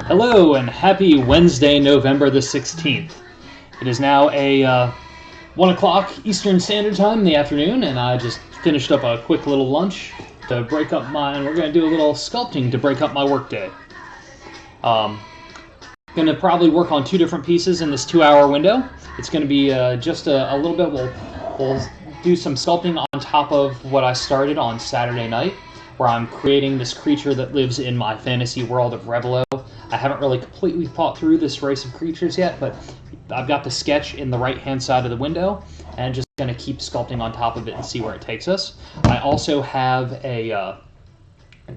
Hello and happy Wednesday, November the 16th. It is now a 1 o'clock Eastern Standard Time in the afternoon, and I just finished up a quick little lunch to break up and we're going to do a little sculpting to break up my workday. Going to probably work on 2 different pieces in this 2-hour window. It's going to be just a little bit, we'll do some sculpting on top of what I started on Saturday night, where I'm creating this creature that lives in my fantasy world of Revelo. I haven't really completely thought through this race of creatures yet, but I've got the sketch in the right-hand side of the window, and just going to keep sculpting on top of it and see where it takes us. I also have a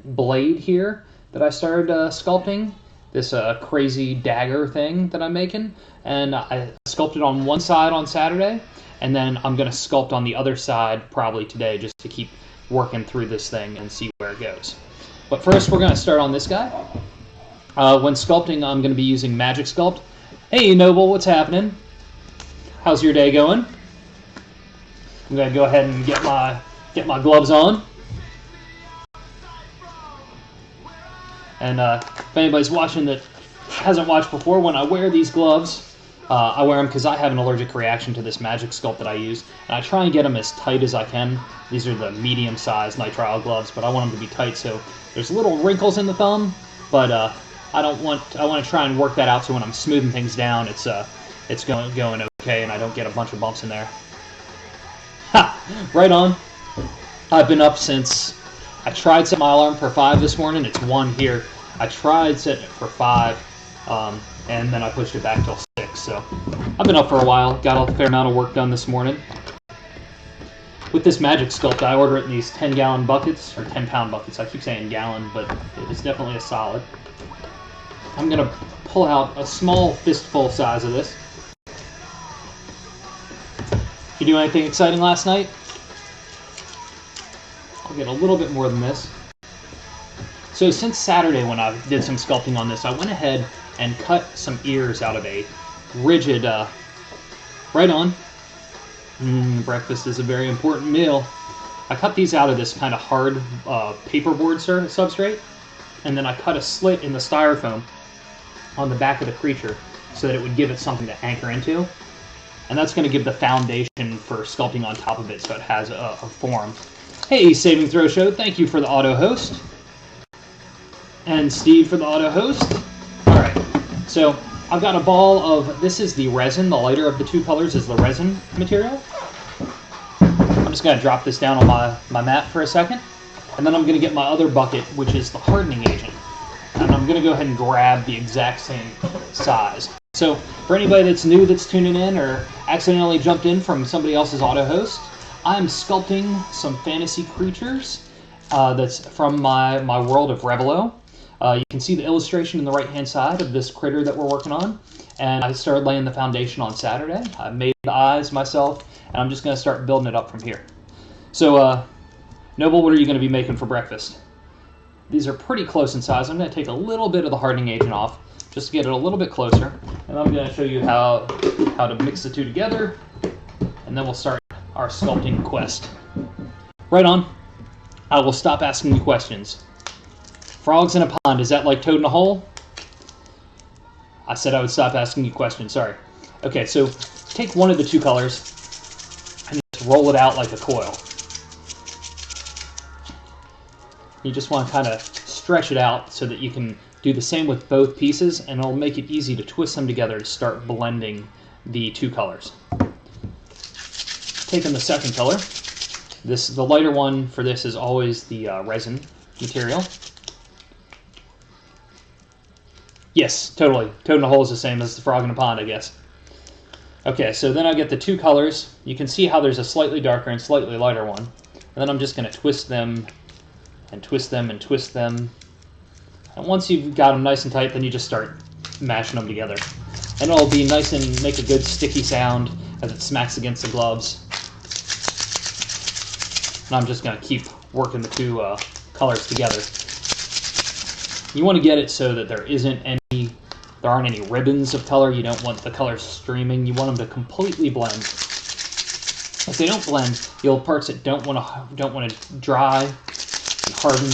blade here that I started sculpting, this crazy dagger thing that I'm making, and I sculpted on one side on Saturday, and then I'm going to sculpt on the other side probably today just to keep working through this thing and see where it goes. But first we're going to start on this guy. When sculpting, I'm going to be using Magic Sculpt. Hey, Noble, what's happening? How's your day going? I'm going to go ahead and get my gloves on. And if anybody's watching that hasn't watched before, when I wear these gloves, I wear them because I have an allergic reaction to this Magic Sculpt that I use, and I try and get them as tight as I can. These are the medium-sized nitrile gloves, but I want them to be tight, so there's little wrinkles in the thumb, but I want to try and work that out so when I'm smoothing things down, it's going okay, and I don't get a bunch of bumps in there. Ha! Right on. I've been up since I tried setting my alarm for 5 this morning. It's 1 here. I tried setting it for 5, and then I pushed it back till 6. So I've been up for a while. Got a fair amount of work done this morning. With this Magic Sculpt, I order it in these 10-gallon buckets, or 10-pound buckets. I keep saying gallon, but it's definitely a solid. I'm going to pull out a small fistful size of this. Did you do anything exciting last night? I'll get a little bit more than this. So since Saturday when I did some sculpting on this, I went ahead and cut some ears out of a rigid, right on. Breakfast is a very important meal. I cut these out of this kind of hard paperboard substrate, and then I cut a slit in the styrofoam on the back of the creature so that it would give it something to anchor into. And that's going to give the foundation for sculpting on top of it so it has a form. Hey, Saving Throw Show, thank you for the auto host. And Steve for the auto host. Alright, so I've got a ball of, this is the resin, the lighter of the 2 colors is the resin material. I'm just going to drop this down on my mat for a second. And then I'm going to get my other bucket, which is the hardening agent. And I'm going to go ahead and grab the exact same size. So for anybody that's new that's tuning in or accidentally jumped in from somebody else's auto host, I'm sculpting some fantasy creatures that's from my world of Revelo. You can see the illustration in the right-hand side of this critter that we're working on. And I started laying the foundation on Saturday. I made the eyes myself, and I'm just going to start building it up from here. So, Noble, what are you going to be making for breakfast? These are pretty close in size. I'm going to take a little bit of the hardening agent off just to get it a little bit closer. And I'm going to show you how to mix the 2 together. And then we'll start our sculpting quest. Right on. I will stop asking you questions. Frogs in a pond, is that like toad in a hole? I said I would stop asking you questions, sorry. Okay, so take one of the two colors and just roll it out like a coil. You just want to kind of stretch it out so that you can do the same with both pieces, and it'll make it easy to twist them together to start blending the two colors. Taking the second color, the lighter one for this is always the resin material. Yes, totally. Toad in a hole is the same as the frog in a pond, I guess. Okay, so then I get the two colors. You can see how there's a slightly darker and slightly lighter one. And then I'm just going to twist them and twist them and twist them. And once you've got them nice and tight, then you just start mashing them together. And it'll be nice and make a good sticky sound as it smacks against the gloves. And I'm just going to keep working the two colors together. You want to get it so that there aren't any ribbons of color. You don't want the colors streaming. You want them to completely blend. If they don't blend, you'll have parts that don't want to dry and harden.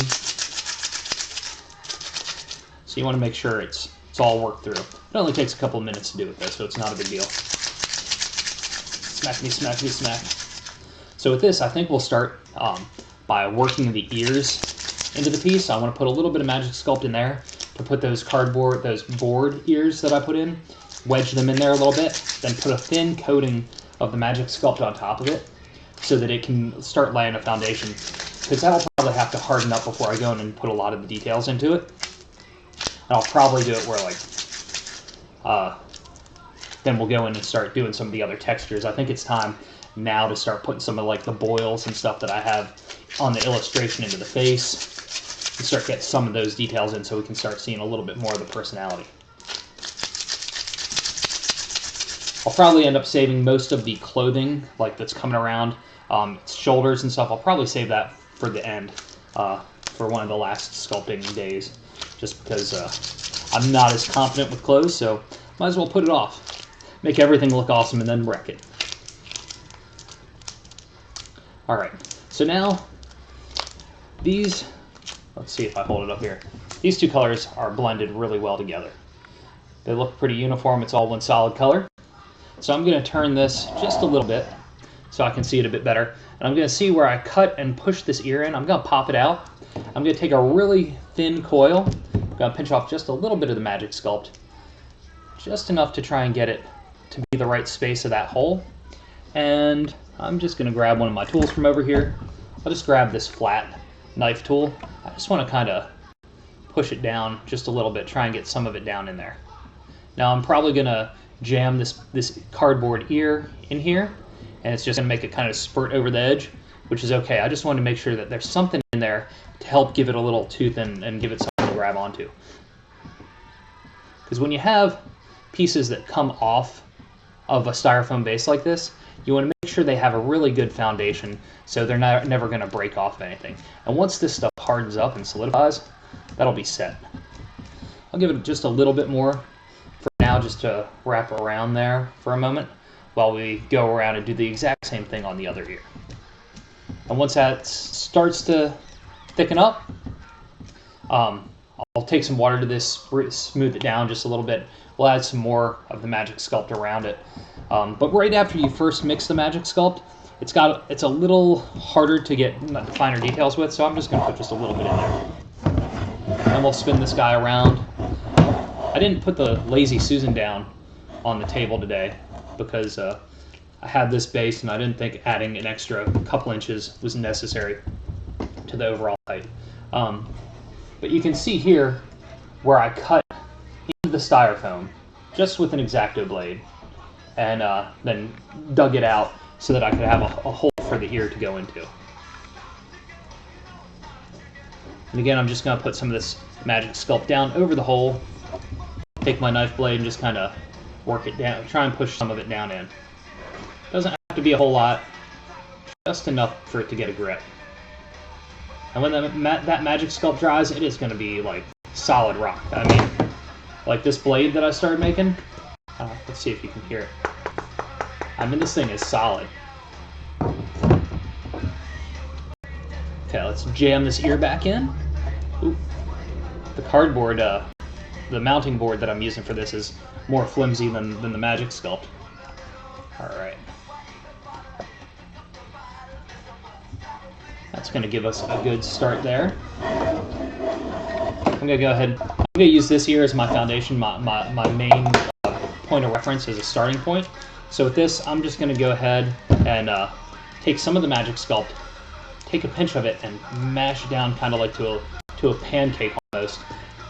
So you want to make sure it's all worked through. It only takes a couple of minutes to do it though, so it's not a big deal. Smackety, smackety, smack. So with this, I think we'll start by working the ears into the piece. I want to put a little bit of Magic Sculpt in there to put those board ears that I put in, wedge them in there a little bit, then put a thin coating of the Magic Sculpt on top of it so that it can start laying a foundation, because that'll probably have to harden up before I go in and put a lot of the details into it. And I'll probably do it where then we'll go in and start doing some of the other textures. I think it's time now to start putting some of the boils and stuff that I have on the illustration into the face and start getting some of those details in so we can start seeing a little bit more of the personality. I'll probably end up saving most of the clothing that's coming around, its shoulders and stuff. I'll probably save that for the end, for one of the last sculpting days, just because I'm not as confident with clothes, so might as well put it off. Make everything look awesome and then wreck it. Alright, so now these, let's see if I hold it up here. These two colors are blended really well together. They look pretty uniform. It's all one solid color. So I'm going to turn this just a little bit so I can see it a bit better. And I'm going to see where I cut and push this ear in. I'm going to pop it out. I'm going to take a really thin coil. I'm going to pinch off just a little bit of the Magic Sculpt. Just enough to try and get it to be the right space of that hole. And I'm just going to grab one of my tools from over here. I'll just grab this flat knife tool. I just want to kind of push it down just a little bit, try and get some of it down in there. Now I'm probably going to jam this cardboard ear in here, and it's just going to make it kind of spurt over the edge, which is okay. I just wanted to make sure that there's something in there to help give it a little tooth and give it something to grab onto. Because when you have pieces that come off of a styrofoam base like this, you want to make sure they have a really good foundation so they're never going to break off of anything. And once this stuff hardens up and solidifies, that'll be set. I'll give it just a little bit more for now, just to wrap around there for a moment while we go around and do the exact same thing on the other ear. And once that starts to thicken up, I'll take some water to this, smooth it down just a little bit. We'll add some more of the Magic Sculpt around it. But right after you first mix the Magic Sculpt, it's a little harder to get the finer details with, so I'm just going to put just a little bit in there. And we'll spin this guy around. I didn't put the Lazy Susan down on the table today because I had this base and I didn't think adding an extra couple inches was necessary to the overall height. But you can see here where I cut into the styrofoam just with an X-Acto blade and then dug it out so that I could have a hole for the ear to go into. And again, I'm just going to put some of this Magic Sculpt down over the hole, take my knife blade and just kind of work it down, try and push some of it down in. Doesn't have to be a whole lot, just enough for it to get a grip. And when that Magic Sculpt dries, it is going to be like solid rock. I mean, like this blade that I started making, let's see if you can hear it. I mean, this thing is solid. Okay, let's jam this ear back in. Ooh. The cardboard, the mounting board that I'm using for this is more flimsy than the Magic Sculpt. Alright. That's going to give us a good start there. I'm going to go ahead, I'm going to use this ear as my foundation, my main point of reference as a starting point. So with this, I'm just going to go ahead and take some of the Magic Sculpt, take a pinch of it, and mash it down kind of like to a pancake almost,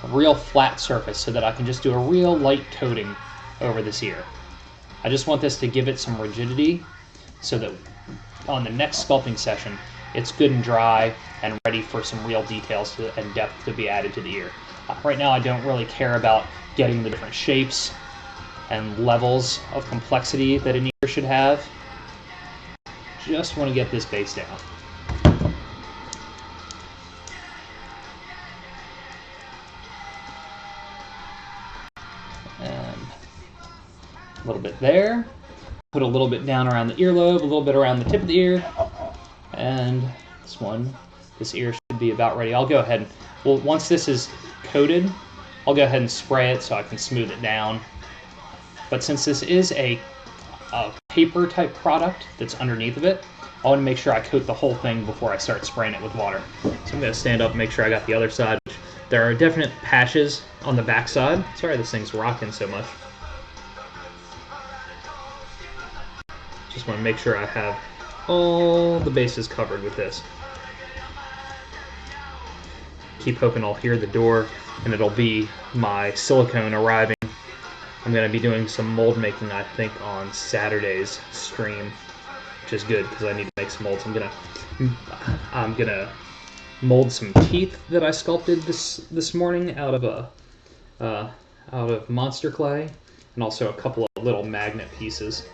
a real flat surface, so that I can just do a real light coating over this ear. I just want this to give it some rigidity so that on the next sculpting session, it's good and dry and ready for some real details and depth to be added to the ear. Right now, I don't really care about getting the different shapes and levels of complexity that an ear should have. Just want to get this base down. And a little bit there. Put a little bit down around the earlobe, a little bit around the tip of the ear. And this ear should be about ready. I'll go ahead and, well, once this is coated, I'll go ahead and spray it so I can smooth it down. But since this is a paper type product that's underneath of it, I want to make sure I coat the whole thing before I start spraying it with water. So I'm going to stand up and make sure I got the other side. There are definite patches on the back side. Sorry this thing's rocking so much. Just want to make sure I have all the bases covered with this. Keep hoping I'll hear the door and it'll be my silicone arriving. I'm going to be doing some mold making, I think, on Saturday's stream, which is good because I need to make some molds. I'm gonna mold some teeth that I sculpted this morning out of monster clay, and also a couple of little magnet pieces.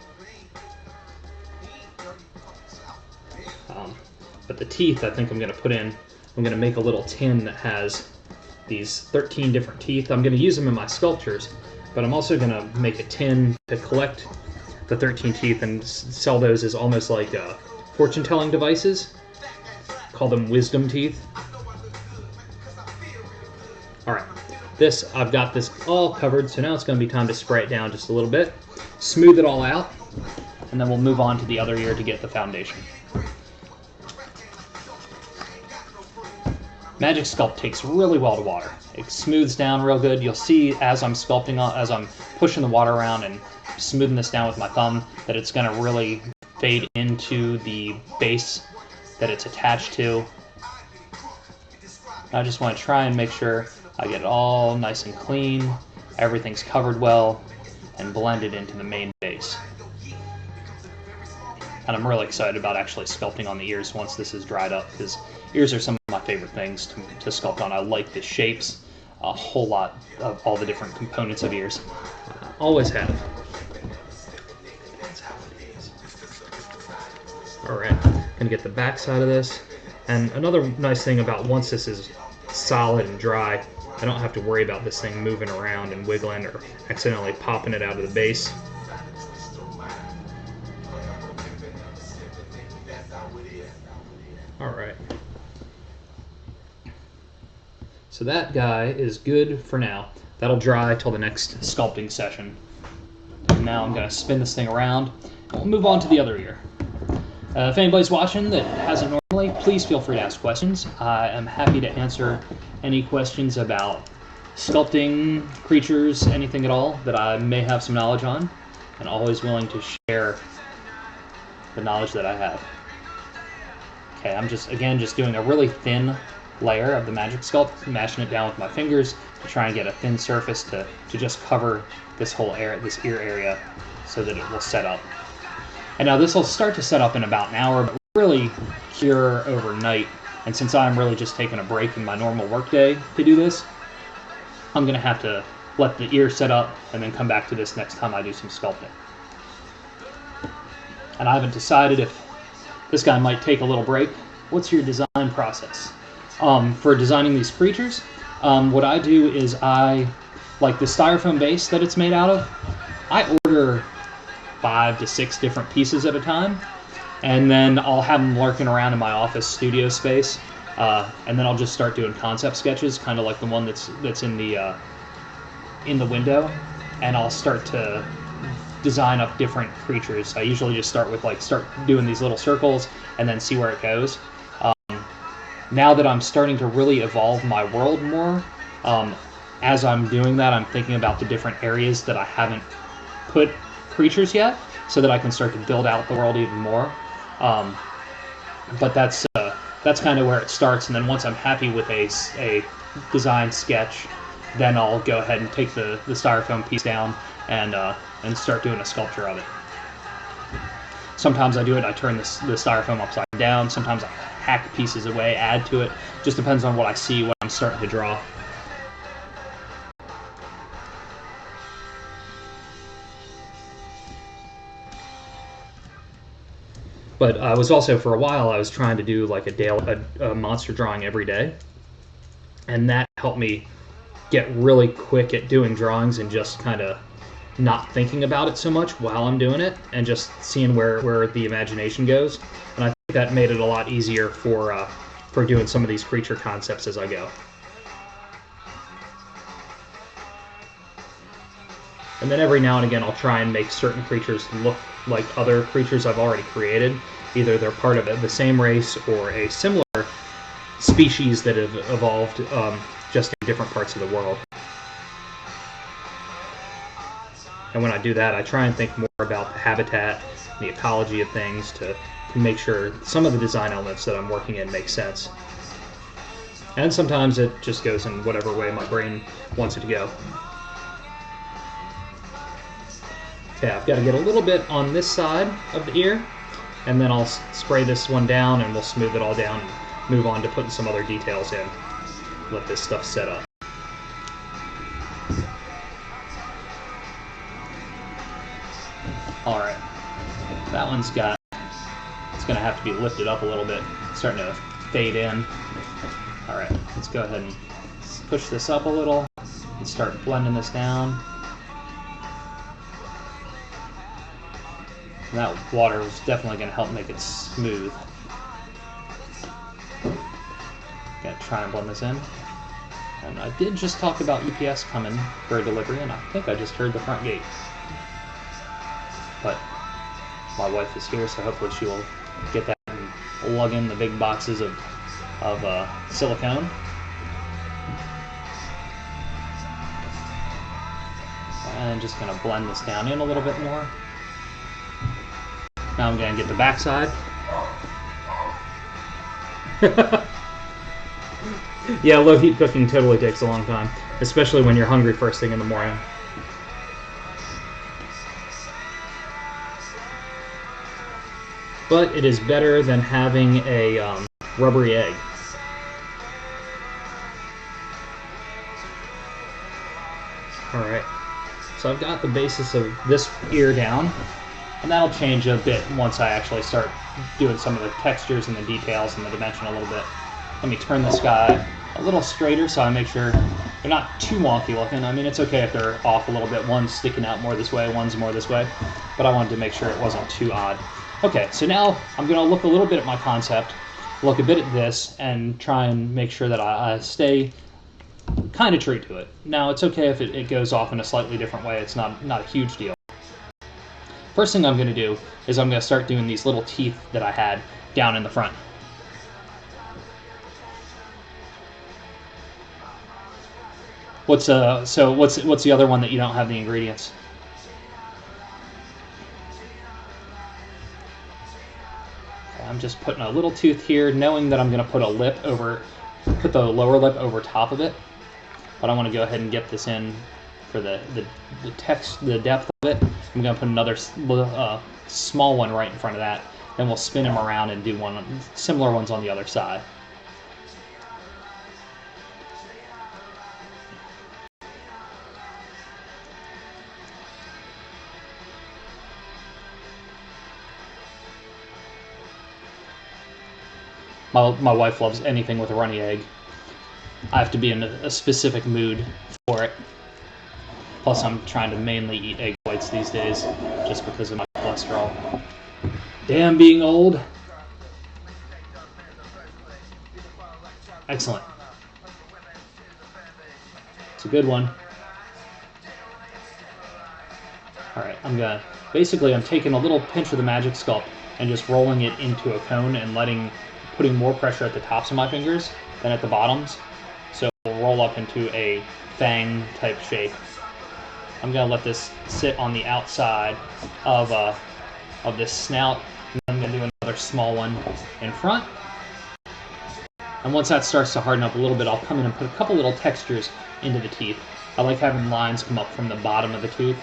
But the teeth, I think I'm going to put in. I'm going to make a little tin that has these 13 different teeth. I'm going to use them in my sculptures, but I'm also going to make a tin to collect the 13 teeth and sell those as almost like fortune-telling devices. Call them wisdom teeth. Alright, I've got this all covered, so now it's going to be time to spray it down just a little bit, smooth it all out, and then we'll move on to the other ear to get the foundation. Magic Sculpt takes really well to water. It smooths down real good. You'll see as I'm sculpting, as I'm pushing the water around and smoothing this down with my thumb, that it's going to really fade into the base that it's attached to. I just want to try and make sure I get it all nice and clean, everything's covered well, and blended into the main base. And I'm really excited about actually sculpting on the ears once this is dried up, because ears are some of my favorite things to sculpt on. I like the shapes a whole lot of all the different components of ears. Always have. That's how it is. Alright, gonna get the back side of this. And another nice thing about once this is solid and dry, I don't have to worry about this thing moving around and wiggling or accidentally popping it out of the base. Alright. So that guy is good for now. That'll dry till the next sculpting session. And now I'm going to spin this thing around, and we'll move on to the other ear. If anybody's watching that hasn't normally, please feel free to ask questions. I am happy to answer any questions about sculpting, creatures, anything at all that I may have some knowledge on, and always willing to share the knowledge that I have. Okay, I'm just doing a really thin layer of the Magic Sculpt, mashing it down with my fingers to try and get a thin surface to just cover this whole area, this ear area, so that it will set up. And now this will start to set up in about an hour, but really cure overnight. And since I'm really just taking a break in my normal workday to do this, I'm going to have to let the ear set up and then come back to this next time I do some sculpting. And I haven't decided if this guy might take a little break. What's your design process? For designing these creatures, what I do is I, like the styrofoam base that it's made out of, I order 5 to 6 different pieces at a time, and then I'll have them lurking around in my office studio space, and then I'll just start doing concept sketches, kind of like the one that's in the window, and I'll start to design up different creatures. I usually just start with start doing these little circles and then see where it goes. Now that I'm starting to really evolve my world more, as I'm doing that, I'm thinking about the different areas that I haven't put creatures yet, so that I can start to build out the world even more. But that's kind of where it starts, and then once I'm happy with a design sketch, then I'll go ahead and take the styrofoam piece down and start doing a sculpture of it. Sometimes I do it, I turn the styrofoam upside down, sometimes I hack pieces away, add to it. Just depends on what I see when I'm starting to draw. But I was also, for a while, I was trying to do like a monster drawing every day. And that helped me get really quick at doing drawings and just kind of not thinking about it so much while I'm doing it and just seeing where the imagination goes. And I think that made it a lot easier for doing some of these creature concepts as I go. And then every now and again I'll try and make certain creatures look like other creatures I've already created. Either they're part of the same race or a similar species that have evolved just in different parts of the world. And when I do that, I try and think more about the habitat, the ecology of things to make sure some of the design elements that I'm working in make sense. And sometimes it just goes in whatever way my brain wants it to go. Okay, I've got to get a little bit on this side of the ear, and then I'll spray this one down and we'll smooth it all down and move on to putting some other details in. Let this stuff set up. Alright, that one's got, it's going to have to be lifted up a little bit. It's starting to fade in. Alright, let's go ahead and push this up a little and start blending this down. And that water is definitely going to help make it smooth. Gonna try and blend this in. And I did just talk about UPS coming for a delivery, and I think I just heard the front gate. But my wife is here, so hopefully she will get that and lug in the big boxes of silicone. And just going to blend this down in a little bit more. Now I'm going to get the back side. Yeah, low heat cooking totally takes a long time, especially when you're hungry first thing in the morning. But it is better than having a rubbery egg. Alright, so I've got the basis of this ear down, and that'll change a bit once I actually start doing some of the textures and the details and the dimension a little bit. Let me turn this guy a little straighter so I make sure they're not too wonky looking. I mean, it's okay if they're off a little bit. One's sticking out more this way, one's more this way, but I wanted to make sure it wasn't too odd. Okay, so now I'm going to look a little bit at my concept, look a bit at this, and try and make sure that I stay kind of true to it. Now, it's okay if it goes off in a slightly different way. It's not a huge deal. First thing I'm going to do is I'm going to start doing these little teeth that I had down in the front. What's the other one that you don't have the ingredients? I'm just putting a little tooth here, knowing that I'm going to put the lower lip over top of it. But I want to go ahead and get this in for the depth of it. I'm going to put another small one right in front of that. Then we'll spin them around and do similar ones on the other side. My wife loves anything with a runny egg. I have to be in a specific mood for it. Plus, I'm trying to mainly eat egg whites these days, just because of my cholesterol. Damn being old. Excellent. It's a good one. Alright, I'm taking a little pinch of the magic sculpt and just rolling it into a cone and putting more pressure at the tops of my fingers than at the bottoms. So it'll roll up into a fang type shape. I'm gonna let this sit on the outside of this snout, and then I'm gonna do another small one in front. And once that starts to harden up a little bit, I'll come in and put a couple little textures into the teeth. I like having lines come up from the bottom of the tooth,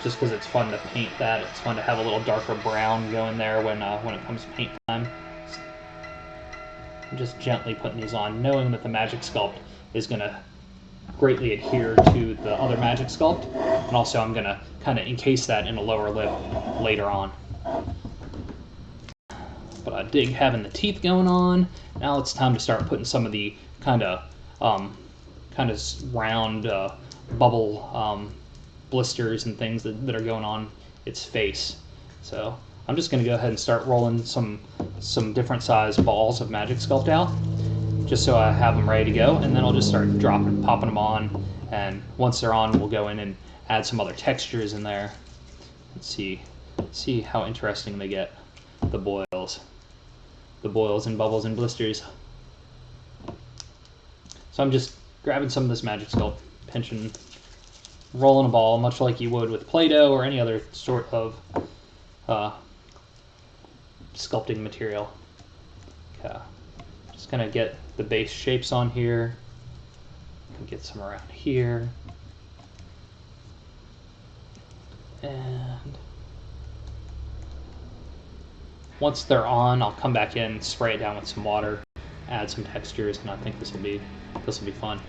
just because it's fun to paint that. It's fun to have a little darker brown going there when it comes paint time. I'm just gently putting these on, knowing that the magic sculpt is going to greatly adhere to the other magic sculpt, and also I'm going to kind of encase that in a lower lip later on. But I dig having the teeth going on. Now it's time to start putting some of the kind of round bubble blisters and things that are going on its face. So I'm just going to go ahead and start rolling some different size balls of magic sculpt out, just so I have them ready to go, and then I'll just start popping them on, and once they're on, we'll go in and add some other textures in there. Let's see how interesting they get. The boils and bubbles and blisters. So I'm just grabbing some of this magic sculpt, pinching, rolling a ball, much like you would with Play-Doh or any other sort of sculpting material. Okay. Just gonna get the base shapes on here. Get some around here. And once they're on, I'll come back in, spray it down with some water, add some textures, and I think this will be fun.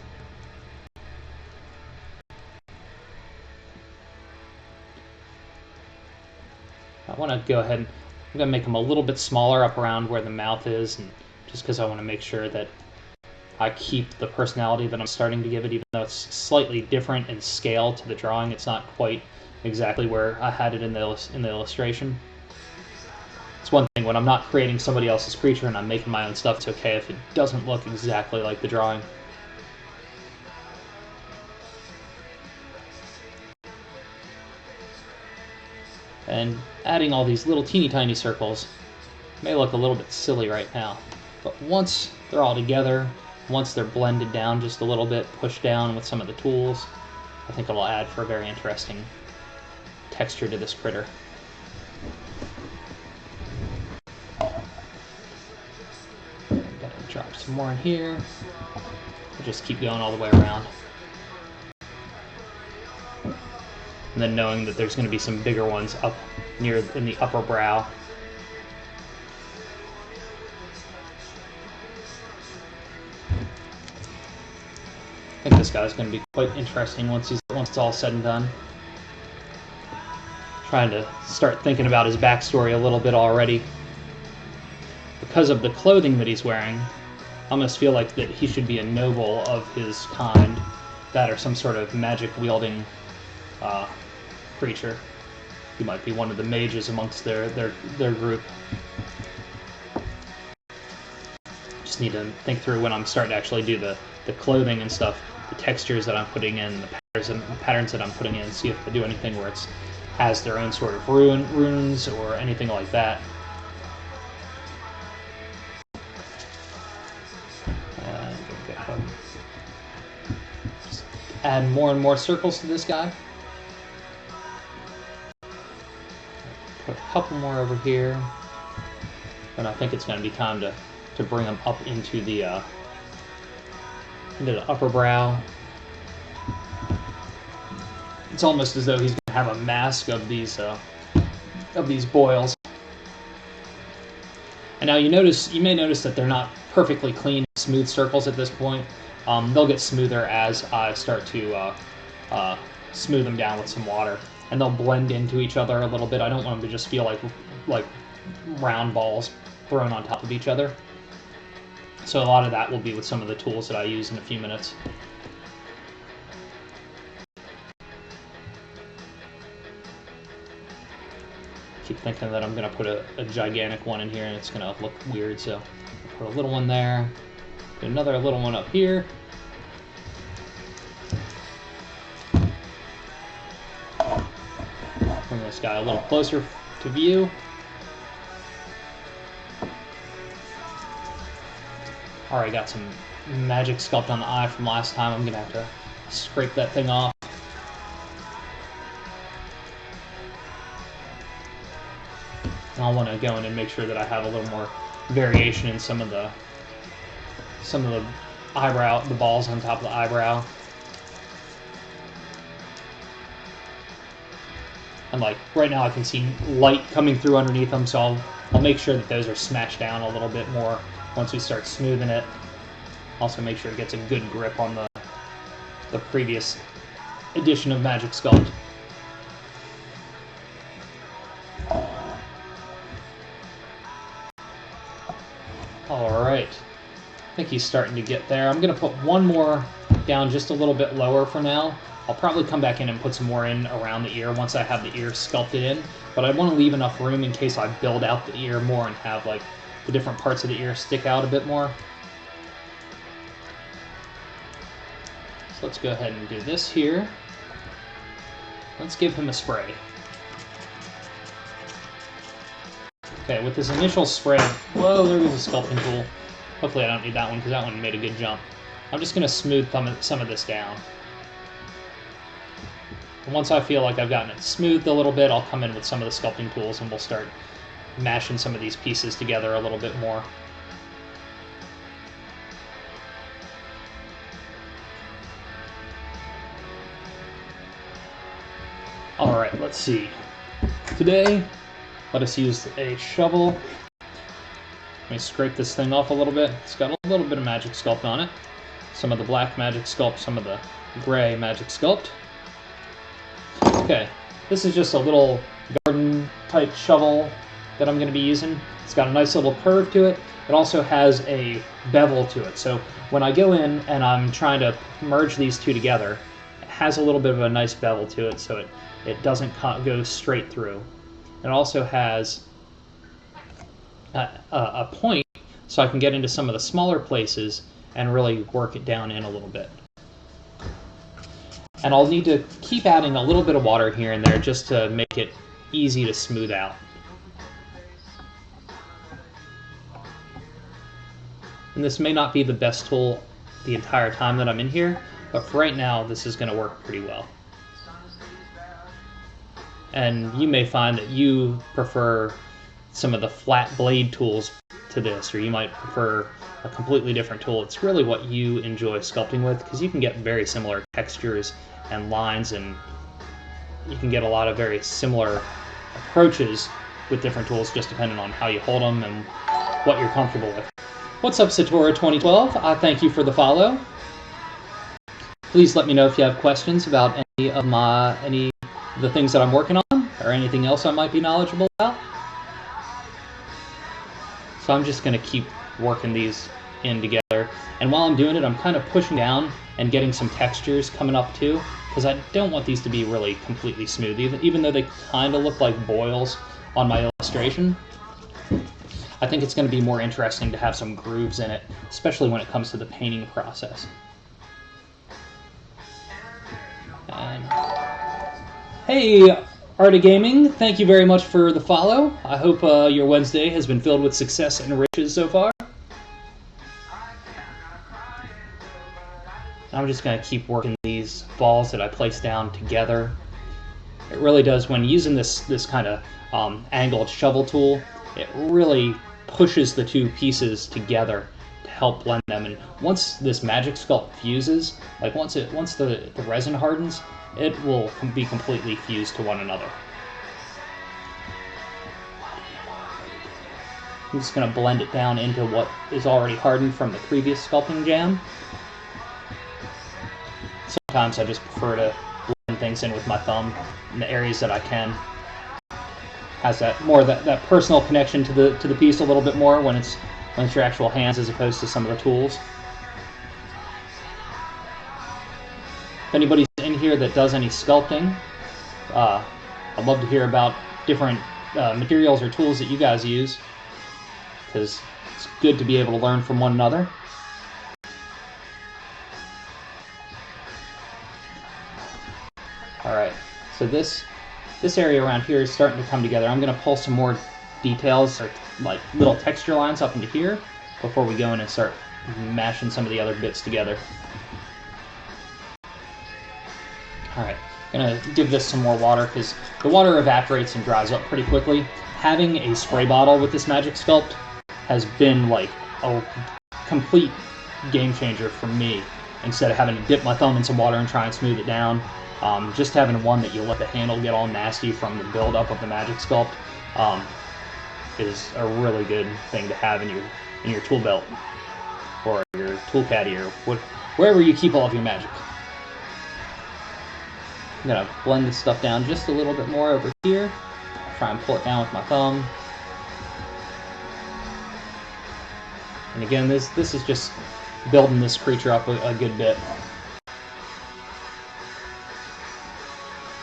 I want to go ahead and I'm going to make them a little bit smaller up around where the mouth is, and just because I want to make sure that I keep the personality that I'm starting to give it, even though it's slightly different in scale to the drawing. It's not quite exactly where I had it in the illustration. It's one thing when I'm not creating somebody else's creature and I'm making my own stuff, it's okay if it doesn't look exactly like the drawing. And adding all these little teeny tiny circles may look a little bit silly right now, but once they're all together, once they're blended down just a little bit, pushed down with some of the tools, I think it'll add for a very interesting texture to this critter. Gotta drop some more in here. We'll just keep going all the way around. And then knowing that there's going to be some bigger ones up near in the upper brow. I think this guy's going to be quite interesting once it's all said and done. Trying to start thinking about his backstory a little bit already. Because of the clothing that he's wearing, I almost feel like that he should be a noble of his kind, that or some sort of magic-wielding creature. He might be one of the mages amongst their group. Just need to think through when I'm starting to actually do the clothing and stuff, the textures that I'm putting in, the patterns that I'm putting in, see if I do anything where it has their own sort of runes or anything like that. Just add more and more circles to this guy. Put a couple more over here, and I think it's going to be time to bring them up into the upper brow. It's almost as though he's going to have a mask of these boils. And now you may notice that they're not perfectly clean, smooth circles at this point. They'll get smoother as I start to smooth them down with some water, and they'll blend into each other a little bit. I don't want them to just feel like round balls thrown on top of each other. So a lot of that will be with some of the tools that I use in a few minutes. Keep thinking that I'm going to put a gigantic one in here and it's going to look weird, so I'll put a little one there, put another little one up here. this guy a little closer to view. Alright, got some magic sculpt on the eye from last time. I'm gonna have to scrape that thing off. And I'll want to go in and make sure that I have a little more variation in some of the eyebrow, the balls on top of the eyebrow. And like right now I can see light coming through underneath them, so I'll make sure that those are smashed down a little bit more once we start smoothing it. Also make sure it gets a good grip on the previous edition of Magic Sculpt. Alright, I think he's starting to get there. I'm going to put one more down just a little bit lower for now. I'll probably come back in and put some more in around the ear once I have the ear sculpted in, but I want to leave enough room in case I build out the ear more and have like the different parts of the ear stick out a bit more. So let's go ahead and do this here. Let's give him a spray. Okay, with this initial spray, whoa, there goes a sculpting tool. Hopefully I don't need that one because that one made a good jump. I'm just going to smooth some of this down. And once I feel like I've gotten it smoothed a little bit, I'll come in with some of the sculpting tools and we'll start mashing some of these pieces together a little bit more. Alright, let's see. Today, let us use a shovel. Let me scrape this thing off a little bit. It's got a little bit of Magic Sculpt on it. Some of the black Magic Sculpt, some of the gray Magic Sculpt. Okay, this is just a little garden type shovel that I'm going to be using. It's got a nice little curve to it. It also has a bevel to it. So when I go in and I'm trying to merge these two together, it has a little bit of a nice bevel to it so it doesn't go straight through. It also has a point so I can get into some of the smaller places and really work it down in a little bit. And I'll need to keep adding a little bit of water here and there just to make it easy to smooth out. And this may not be the best tool the entire time that I'm in here, but for right now this is going to work pretty well. And you may find that you prefer some of the flat blade tools to this, or you might prefer a completely different tool. It's really what you enjoy sculpting with, because you can get very similar textures and lines, and you can get a lot of very similar approaches with different tools just depending on how you hold them and what you're comfortable with. What's up, Satora 2012? I thank you for the follow. Please let me know if you have questions about any of the things that I'm working on or anything else I might be knowledgeable about. So I'm just going to keep working these in together. And while I'm doing it, I'm kind of pushing down and getting some textures coming up too, because I don't want these to be really completely smooth, even though they kind of look like boils on my illustration. I think it's going to be more interesting to have some grooves in it, especially when it comes to the painting process. And hey, Art of Gaming, thank you very much for the follow. I hope your Wednesday has been filled with success and riches so far. I'm just going to keep working these balls that I place down together. It really does, when using this kind of angled shovel tool, it really pushes the two pieces together to help blend them. And once this Magic Sculpt fuses, like once the resin hardens, it will be completely fused to one another. I'm just going to blend it down into what is already hardened from the previous sculpting jam. Sometimes I just prefer to blend things in with my thumb in the areas that I can. Has that personal connection to the piece a little bit more when it's your actual hands as opposed to some of the tools. If anybody's in here that does any sculpting, I'd love to hear about different materials or tools that you guys use, because it's good to be able to learn from one another. Alright, so this this area around here is starting to come together. I'm going to pull some more details, or like little texture lines up into here, before we go in and start mashing some of the other bits together. Alright, gonna give this some more water because the water evaporates and dries up pretty quickly. Having a spray bottle with this Magic Sculpt has been like a complete game changer for me. Instead of having to dip my thumb in some water and try and smooth it down, just having one that you let the handle get all nasty from the buildup of the Magic Sculpt is a really good thing to have in your tool belt or your tool caddy or wherever you keep all of your magic. I'm gonna blend this stuff down just a little bit more over here. Try and pull it down with my thumb. And again, this is just building this creature up a good bit.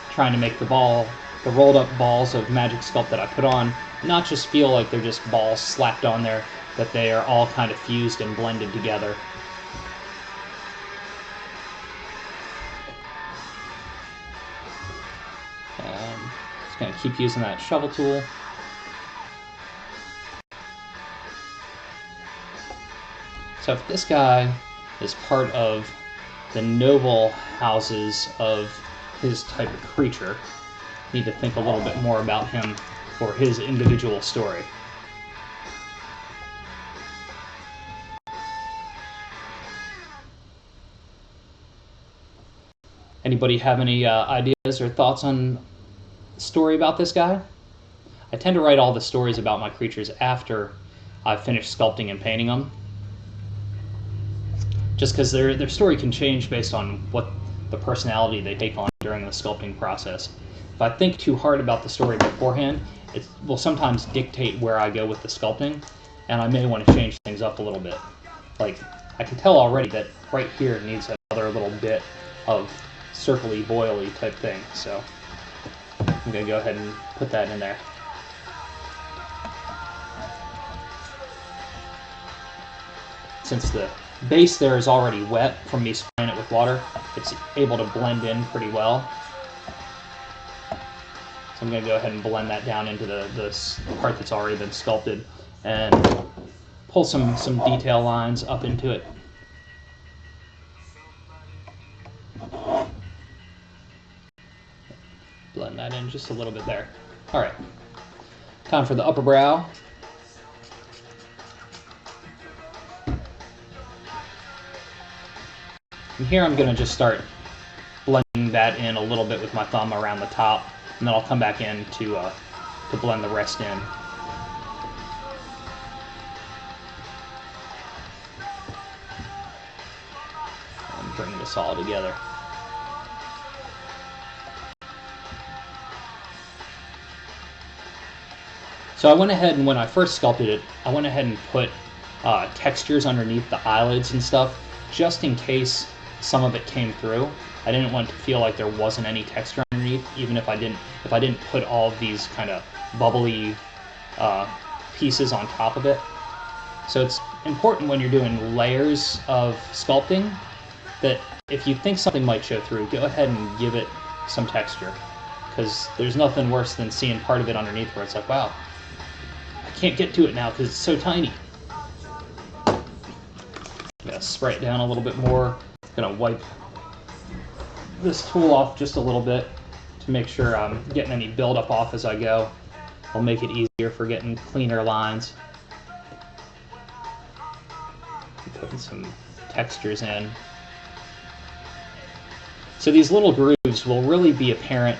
Trying to make the rolled up balls of Magic Sculpt that I put on not just feel like they're just balls slapped on there, that they are all kind of fused and blended together. Just going to keep using that shovel tool. So if this guy is part of the noble houses of his type of creature, I need to think a little bit more about him for his individual story. Anybody have any ideas or thoughts on the story about this guy? I tend to write all the stories about my creatures after I've finished sculpting and painting them, just because their story can change based on what the personality they take on during the sculpting process. If I think too hard about the story beforehand, it will sometimes dictate where I go with the sculpting, and I may want to change things up a little bit. Like, I can tell already that right here needs another little bit of circly, boily type thing, so I'm going to go ahead and put that in there. Since the base there is already wet from me spraying it with water, it's able to blend in pretty well. So I'm going to go ahead and blend that down into the part that's already been sculpted and pull some detail lines up into it. Blend that in just a little bit there. Alright, time for the upper brow. And here I'm going to just start blending that in a little bit with my thumb around the top, and then I'll come back in to blend the rest in. And bring this all together. So I went ahead and when I first sculpted it, I went ahead and put textures underneath the eyelids and stuff, just in case some of it came through. I didn't want to feel like there wasn't any texture underneath, even if I didn't put all of these kind of bubbly pieces on top of it. So it's important when you're doing layers of sculpting that if you think something might show through, go ahead and give it some texture, because there's nothing worse than seeing part of it underneath where it's like, wow, I can't get to it now because it's so tiny. I'm gonna spray it down a little bit more. Gonna wipe this tool off just a little bit to make sure I'm getting any buildup off as I go. I'll make it easier for getting cleaner lines. Putting some textures in. So these little grooves will really be apparent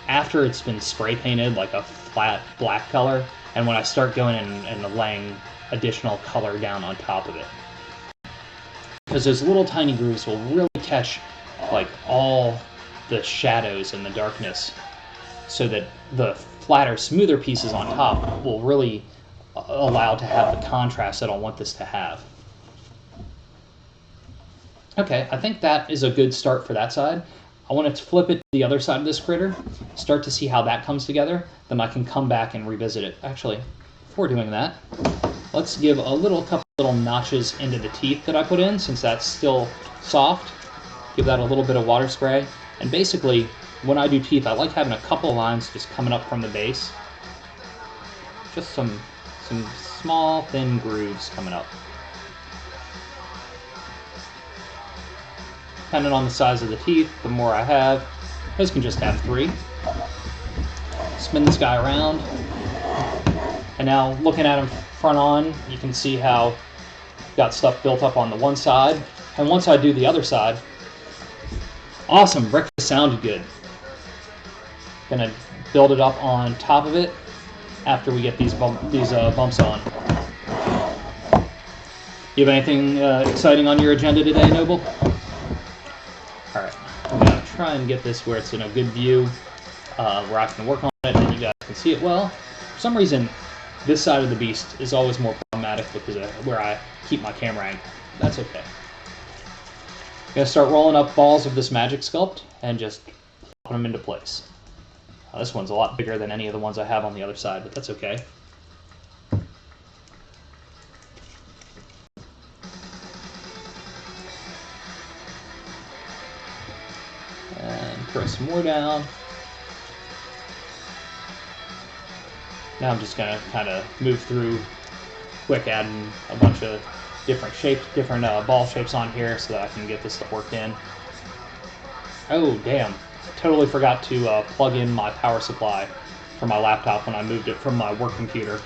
after it's been spray painted like a flat black color, and when I start going in and laying additional color down on top of it. Because those little tiny grooves will really catch like all the shadows and the darkness, so that the flatter, smoother pieces on top will really allow to have the contrast that I want this to have. Okay, I think that is a good start for that side. I want to flip it to the other side of this critter, start to see how that comes together, then I can come back and revisit it. Actually, before doing that, let's give a couple little notches into the teeth that I put in, since that's still soft. Give that a little bit of water spray, and basically when I do teeth, I like having a couple lines just coming up from the base. Just some small, thin grooves coming up. Depending on the size of the teeth, the more I have. Those can just have 3. Spin this guy around. And now, looking at him front on, you can see how got stuff built up on the one side. And once I do the other side, awesome, breakfast sounded good. Gonna build it up on top of it after we get these bumps on. You have anything exciting on your agenda today, Noble? All right, I'm gonna try and get this where it's in a good view, where I can work on it and you guys can see it well. For some reason, this side of the beast is always more problematic because of where I keep my camera angle. That's okay. I'm gonna start rolling up balls of this magic sculpt and just put them into place. This one's a lot bigger than any of the ones I have on the other side, but that's okay. And throw some more down. Now I'm just going to kind of move through quick, adding a bunch of different shapes, different ball shapes on here so that I can get this stuff worked in. Oh, damn. Totally forgot to plug in my power supply for my laptop when I moved it from my work computer.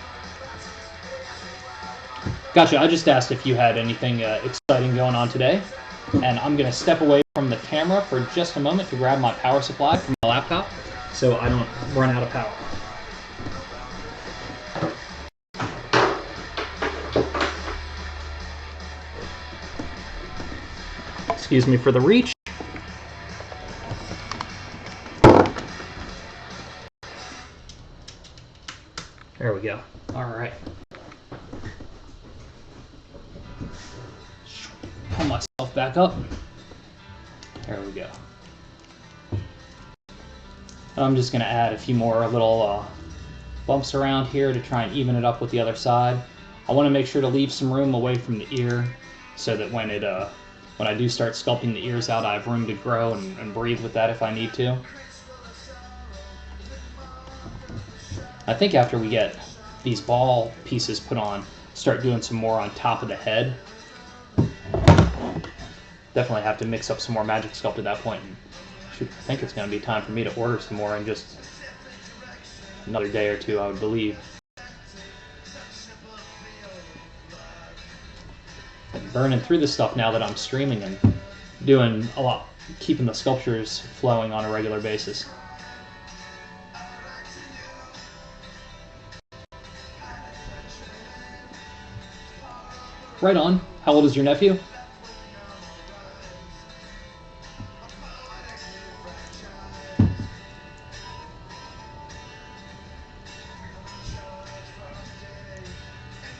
Gotcha, I just asked if you had anything exciting going on today. And I'm going to step away from the camera for just a moment to grab my power supply from my laptop so I don't run out of power. Excuse me for the reach. There we go. All right. Pull myself back up. There we go. I'm just going to add a few more little bumps around here to try and even it up with the other side. I want to make sure to leave some room away from the ear so that when I do start sculpting the ears out, I have room to grow and breathe with that if I need to. I think after we get these ball pieces put on, start doing some more on top of the head. Definitely have to mix up some more magic sculpt at that point. And shoot, I think it's going to be time for me to order some more in just another day or two, I would believe. I'm burning through this stuff now that I'm streaming and doing a lot, keeping the sculptures flowing on a regular basis. Right on. How old is your nephew?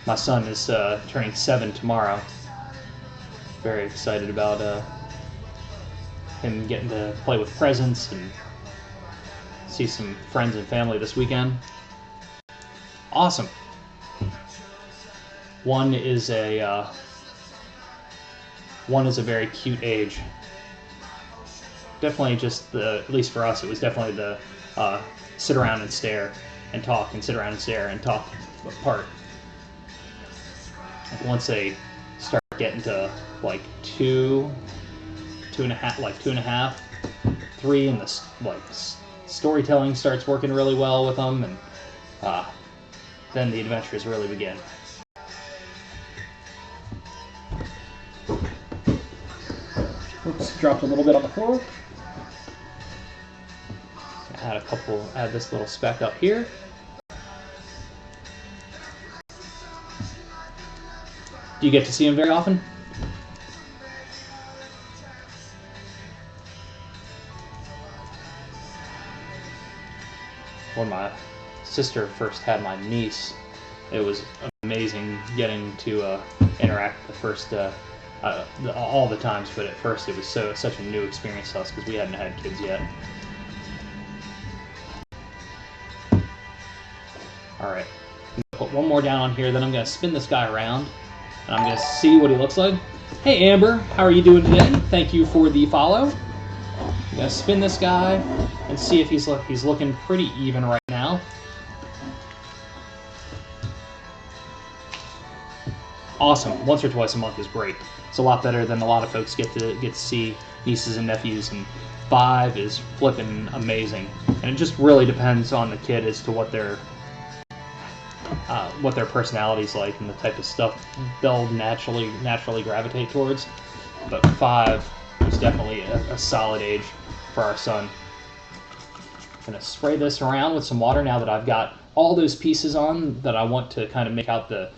My son is turning 7 tomorrow. Very excited about him getting to play with presents and see some friends and family this weekend. Awesome. One is a very cute age. Definitely just at least for us, it was definitely the sit around and stare and talk and sit around and stare and talk part. Like once they start getting to like two and a half, 3, and the storytelling starts working really well with them, and then the adventures really begin. Oops, dropped a little bit on the floor. Add this little speck up here. Do you get to see him very often? When my sister first had my niece, it was amazing getting to interact the first all the times, but at first it was such a new experience to us because we hadn't had kids yet. All right, I'm gonna put one more down on here, then I'm gonna spin this guy around, and I'm gonna see what he looks like. Hey Amber, how are you doing today? Thank you for the follow. I'm gonna spin this guy and see if he's looking pretty even right now. Awesome. Once or twice a month is great. It's a lot better than a lot of folks get to see nieces and nephews, and 5 is flipping amazing. And it just really depends on the kid as to what their personality's like and the type of stuff they'll naturally gravitate towards. But 5 is definitely a solid age for our son. I'm gonna spray this around with some water now that I've got all those pieces on that I want to kind of make out the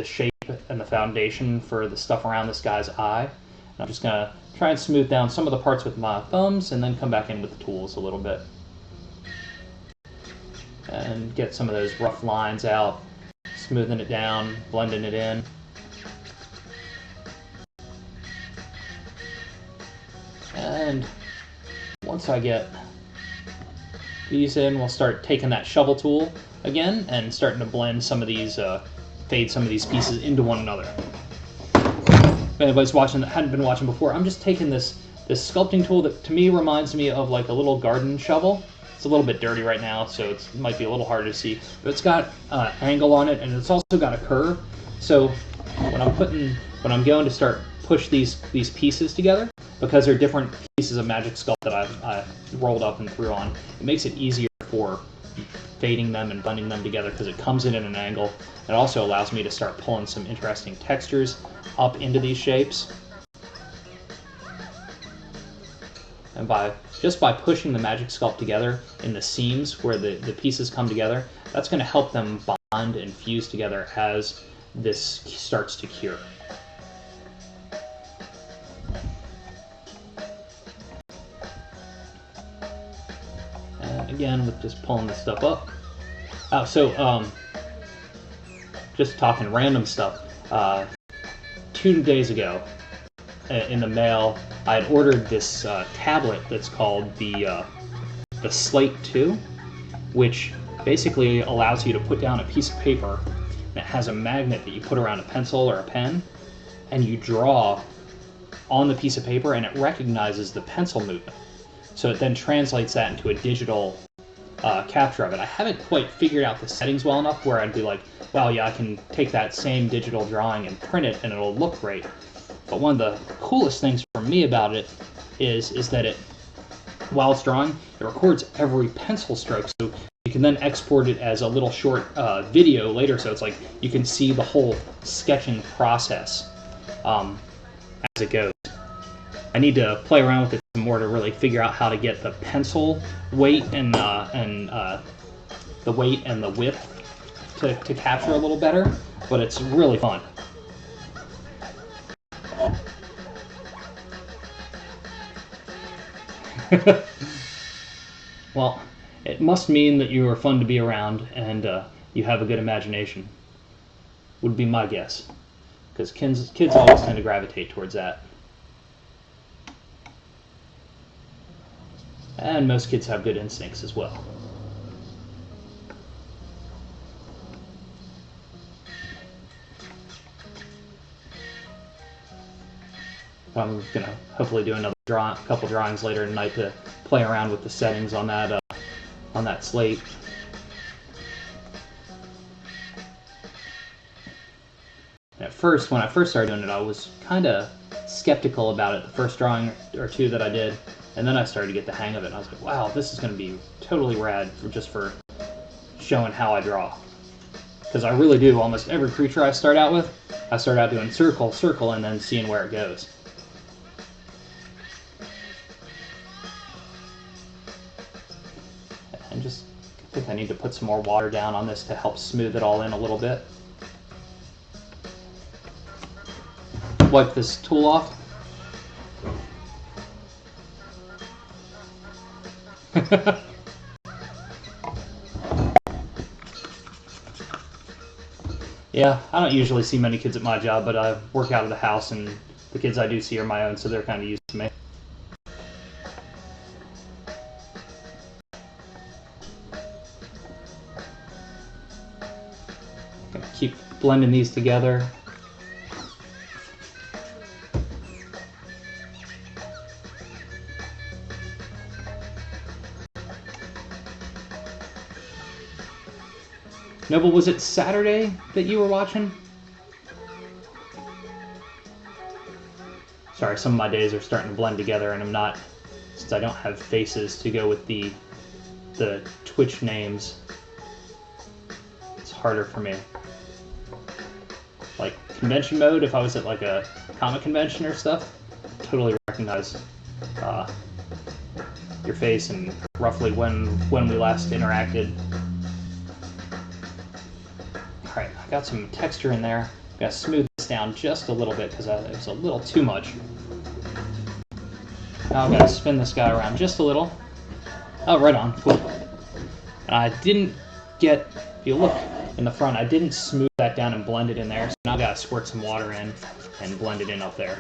shape and the foundation for the stuff around this guy's eye. And I'm just gonna try and smooth down some of the parts with my thumbs and then come back in with the tools a little bit and get some of those rough lines out, smoothing it down, blending it in. And once I get these in, we'll start taking that shovel tool again and starting to blend some of these, fade some of these pieces into one another. If anybody's watching that hadn't been watching before, I'm just taking this sculpting tool that to me reminds me of like a little garden shovel. It's a little bit dirty right now, so it might be a little hard to see, but it's got angle on it, and it's also got a curve. So when I'm going to start push these pieces together, because they're different pieces of Magic Sculpt that I've rolled up and threw on, it makes it easier for fading them and blending them together because it comes in at an angle. It also allows me to start pulling some interesting textures up into these shapes. And just by pushing the Magic Sculpt together in the seams where the pieces come together, that's going to help them bond and fuse together as this starts to cure. And again, with just pulling this stuff up. Just talking random stuff. 2 days ago, in the mail, I had ordered this tablet that's called the Slate 2, which basically allows you to put down a piece of paper that has a magnet that you put around a pencil or a pen, and you draw on the piece of paper, and it recognizes the pencil movement. So it then translates that into a digital capture of it. I haven't quite figured out the settings well enough where I'd be like, wow, yeah, I can take that same digital drawing and print it, and it'll look great. But one of the coolest things for me about it is that while it's drawing, it records every pencil stroke. So you can then export it as a little short video later. So it's like you can see the whole sketching process as it goes. I need to play around with it some more to really figure out how to get the pencil weight and the weight and the width to capture a little better. But it's really fun. Well, it must mean that you are fun to be around and you have a good imagination, would be my guess, because kids always tend to gravitate towards that. And most kids have good instincts as well. I'm going to hopefully do another couple drawings later tonight to play around with the settings on that slate. At first, when I first started doing it, I was kind of skeptical about it the first drawing or two that I did, and then I started to get the hang of it, and I was like, wow, this is going to be totally rad just for showing how I draw. Because I really do. Almost every creature I start out with, I start out doing circle, circle, and then seeing where it goes. And just, I think I need to put some more water down on this to help smooth it all in a little bit. Wipe this tool off. Yeah, I don't usually see many kids at my job, but I work out of the house, and the kids I do see are my own, so they're kind of used to me. Keep blending these together. Noble, was it Saturday that you were watching? Sorry, some of my days are starting to blend together, and I'm not, since I don't have faces to go with the Twitch names. It's harder for me. Like convention mode, if I was at like a comic convention or stuff, totally recognize your face and roughly when we last interacted. Alright, I got some texture in there. I'm gonna smooth this down just a little bit because it was a little too much. Now I'm gonna spin this guy around just a little. Oh, right on, cool. And I didn't get, if you look in the front, I didn't smooth that down and blend it in there, so now I gotta squirt some water in and blend it in up there.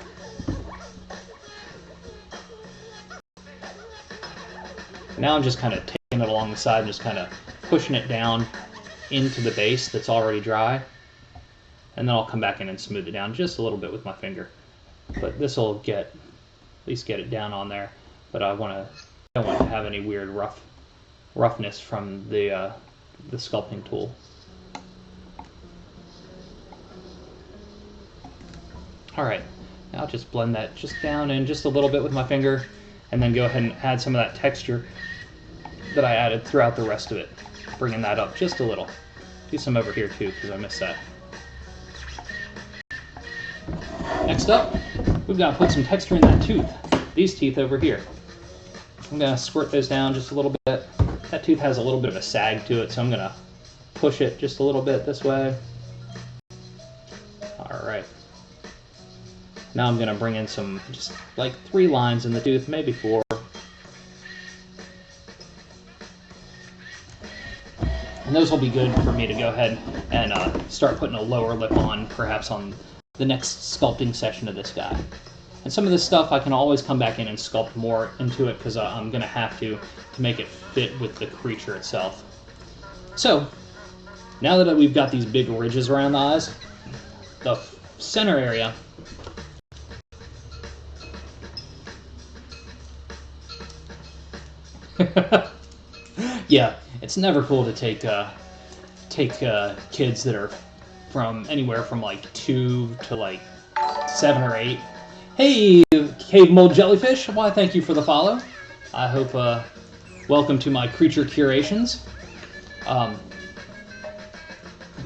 Now I'm just kind of taking it along the side and just kind of pushing it down into the base that's already dry. And then I'll come back in and smooth it down just a little bit with my finger. But this will at least get it down on there. But I don't want to have any weird roughness from the sculpting tool. Alright, now I'll just blend that just down in just a little bit with my finger, and then go ahead and add some of that texture that I added throughout the rest of it, bringing that up just a little. Do some over here too, because I missed that. Next up, we've got to put some texture in that tooth. These teeth over here. I'm going to squirt those down just a little bit. That tooth has a little bit of a sag to it, so I'm going to push it just a little bit this way. Alright. Now I'm going to bring in some, just like 3 lines in the tooth, maybe 4. And those will be good for me to go ahead and start putting a lower lip on, perhaps on the next sculpting session of this guy. And some of this stuff I can always come back in and sculpt more into it, because I'm going to have to make it fit with the creature itself. So, now that we've got these big ridges around the eyes, the center area, yeah, it's never cool to take kids that are from anywhere from like 2 to like 7 or 8. Hey, Cave Mold Jellyfish, why thank you for the follow. I hope, welcome to my creature curations.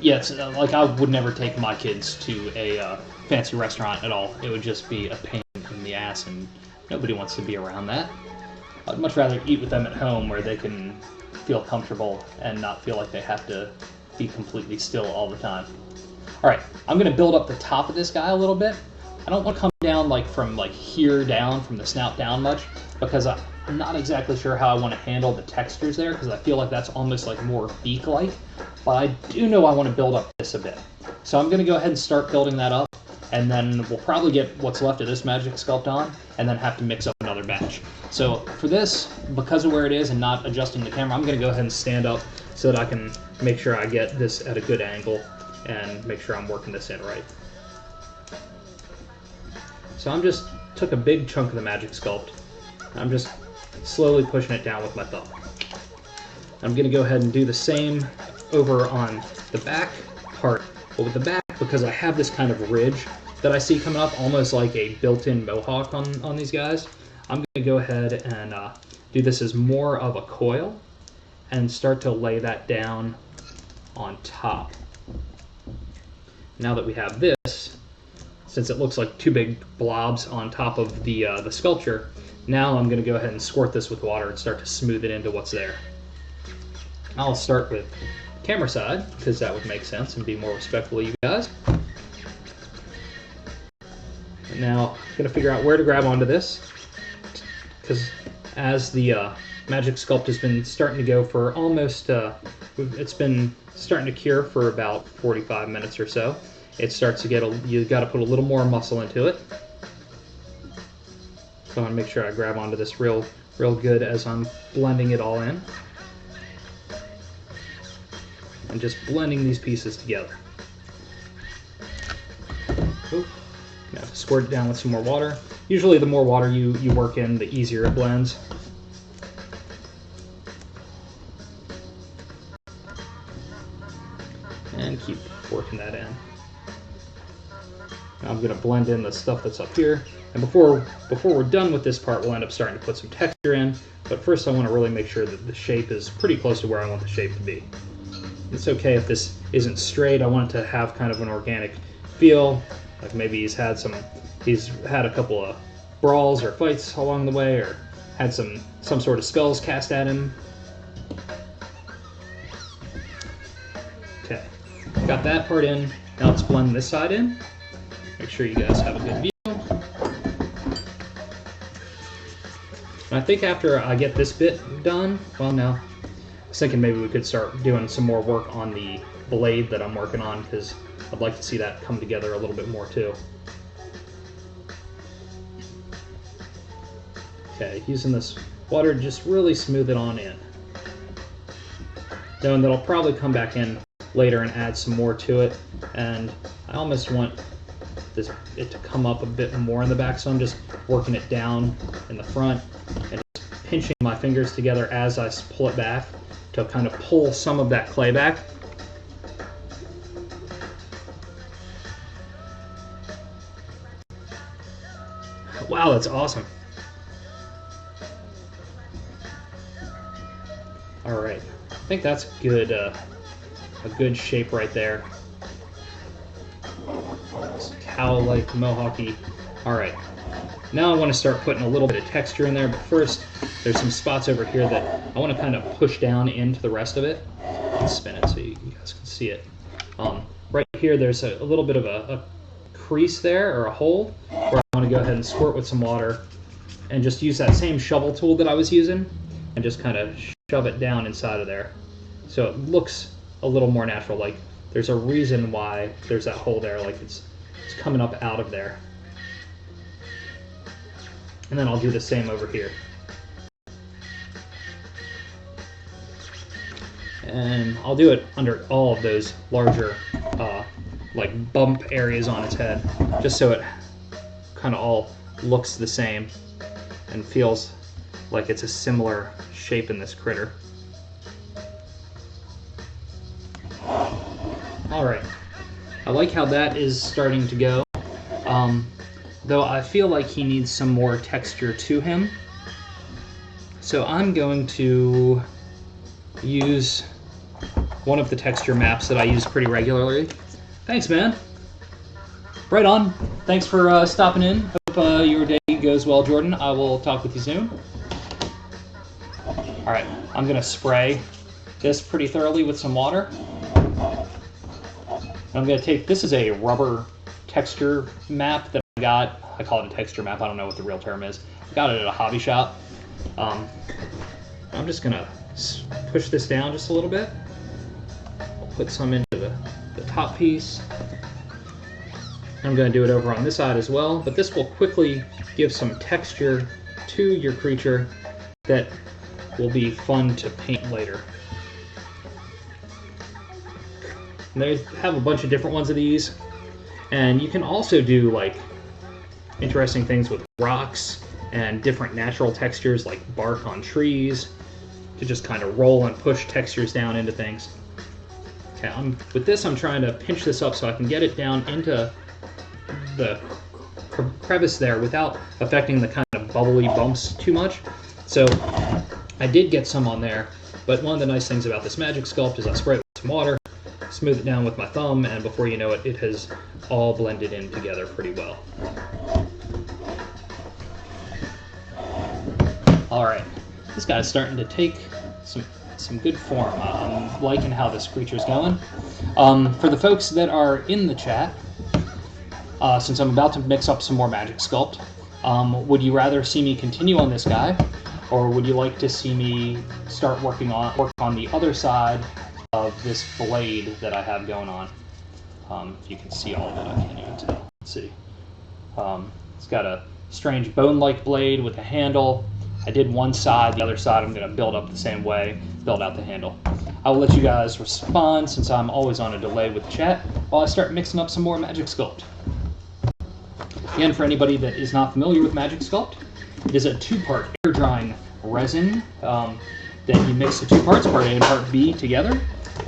Yes, like I would never take my kids to a fancy restaurant at all. It would just be a pain in the ass, and nobody wants to be around that. I'd much rather eat with them at home where they can feel comfortable and not feel like they have to be completely still all the time. Alright, I'm going to build up the top of this guy a little bit. I don't want to come down like from like here down, from the snout down much, because I'm not exactly sure how I want to handle the textures there, because I feel like that's almost like more beak-like. But I do know I want to build up this a bit. So I'm going to go ahead and start building that up, and then we'll probably get what's left of this magic sculpt on, and then have to mix up another batch. So for this, because of where it is and not adjusting the camera, I'm going to go ahead and stand up so that I can make sure I get this at a good angle and make sure I'm working this in right. So I'm just took a big chunk of the magic sculpt. I'm just slowly pushing it down with my thumb. I'm going to go ahead and do the same over on the back part. But with the back, because I have this kind of ridge that I see coming up, almost like a built-in mohawk on these guys, I'm going to go ahead and do this as more of a coil and start to lay that down on top. Now that we have this, since it looks like 2 big blobs on top of the sculpture, now I'm going to go ahead and squirt this with water and start to smooth it into what's there. I'll start with camera side, because that would make sense and be more respectful of you guys. And now I'm going to figure out where to grab onto this, because as the magic sculpt has been starting to go for almost, it's been starting to cure for about 45 minutes or so. It starts to get, you got to put a little more muscle into it. So I want to make sure I grab onto this real good as I'm blending it all in. And just blending these pieces together. Oop. Now to squirt it down with some more water. Usually the more water you work in, the easier it blends. and keep working that in. Now I'm going to blend in the stuff that's up here, and before we're done with this part, we'll end up starting to put some texture in, but first I want to really make sure that the shape is pretty close to where I want the shape to be. It's okay if this isn't straight. I want it to have kind of an organic feel, like maybe he's had a couple of brawls or fights along the way, or had some sort of spells cast at him. Okay, got that part in. Now let's blend this side in. Make sure you guys have a good view. And I think after I get this bit done, well, no, I was thinking maybe we could start doing some more work on the blade that I'm working on, because I'd like to see that come together a little bit more too. Okay, using this water to just really smooth it on in. Knowing that I'll probably come back in later and add some more to it, and I almost want it to come up a bit more in the back, so I'm just working it down in the front and just pinching my fingers together as I pull it back to kind of pull some of that clay back. Wow, that's awesome. All right, I think that's good, a good shape right there. Cow-like, mohawky. All right, now I want to start putting a little bit of texture in there, but first there's some spots over here that I want to kind of push down into the rest of it. Let's spin it so you guys can see it. Right here there's a little bit of a crease there, or a hole, where I want to go ahead and squirt with some water and just use that same shovel tool that I was using and just kind of shove it down inside of there so it looks a little more natural, like there's a reason why there's that hole there, like it's coming up out of there. And then I'll do the same over here. And I'll do it under all of those larger like bump areas on its head, just so it kind of all looks the same and feels like it's a similar shape in this critter. Alright, I like how that is starting to go, though I feel like he needs some more texture to him. So I'm going to use one of the texture maps that I use pretty regularly. Thanks, man. Right on. Thanks for stopping in. Hope your day goes well, Jordan. I will talk with you soon. Alright, I'm going to spray this pretty thoroughly with some water. I'm going to take, this is a rubber texture map that I got. I call it a texture map. I don't know what the real term is. I got it at a hobby shop. I'm just going to push this down just a little bit. I'll put some into the top piece. I'm going to do it over on this side as well, but this will quickly give some texture to your creature that will be fun to paint later. And they have a bunch of different ones of these, and you can also do like interesting things with rocks and different natural textures like bark on trees to just kind of roll and push textures down into things. Okay, with this I'm trying to pinch this up so I can get it down into the crevice there without affecting the kind of bubbly bumps too much. So I did get some on there, but one of the nice things about this magic sculpt is I spray it with some water, smooth it down with my thumb, and before you know it, it has all blended in together pretty well. Alright, this guy's starting to take some good form. I'm liking how this creature's going. For the folks that are in the chat, since I'm about to mix up some more magic sculpt, would you rather see me continue on this guy, or would you like to see me start work on the other side of this blade that I have going on? If you can see all of it, I can't even tell. Let's see. It's got a strange bone-like blade with a handle. I did one side, the other side I'm going to build up the same way, build out the handle. I will let you guys respond since I'm always on a delay with chat while I start mixing up some more magic sculpt. Again, for anybody that is not familiar with magic sculpt, it is a two-part air drying resin that you mix the two parts, part A and part B, together.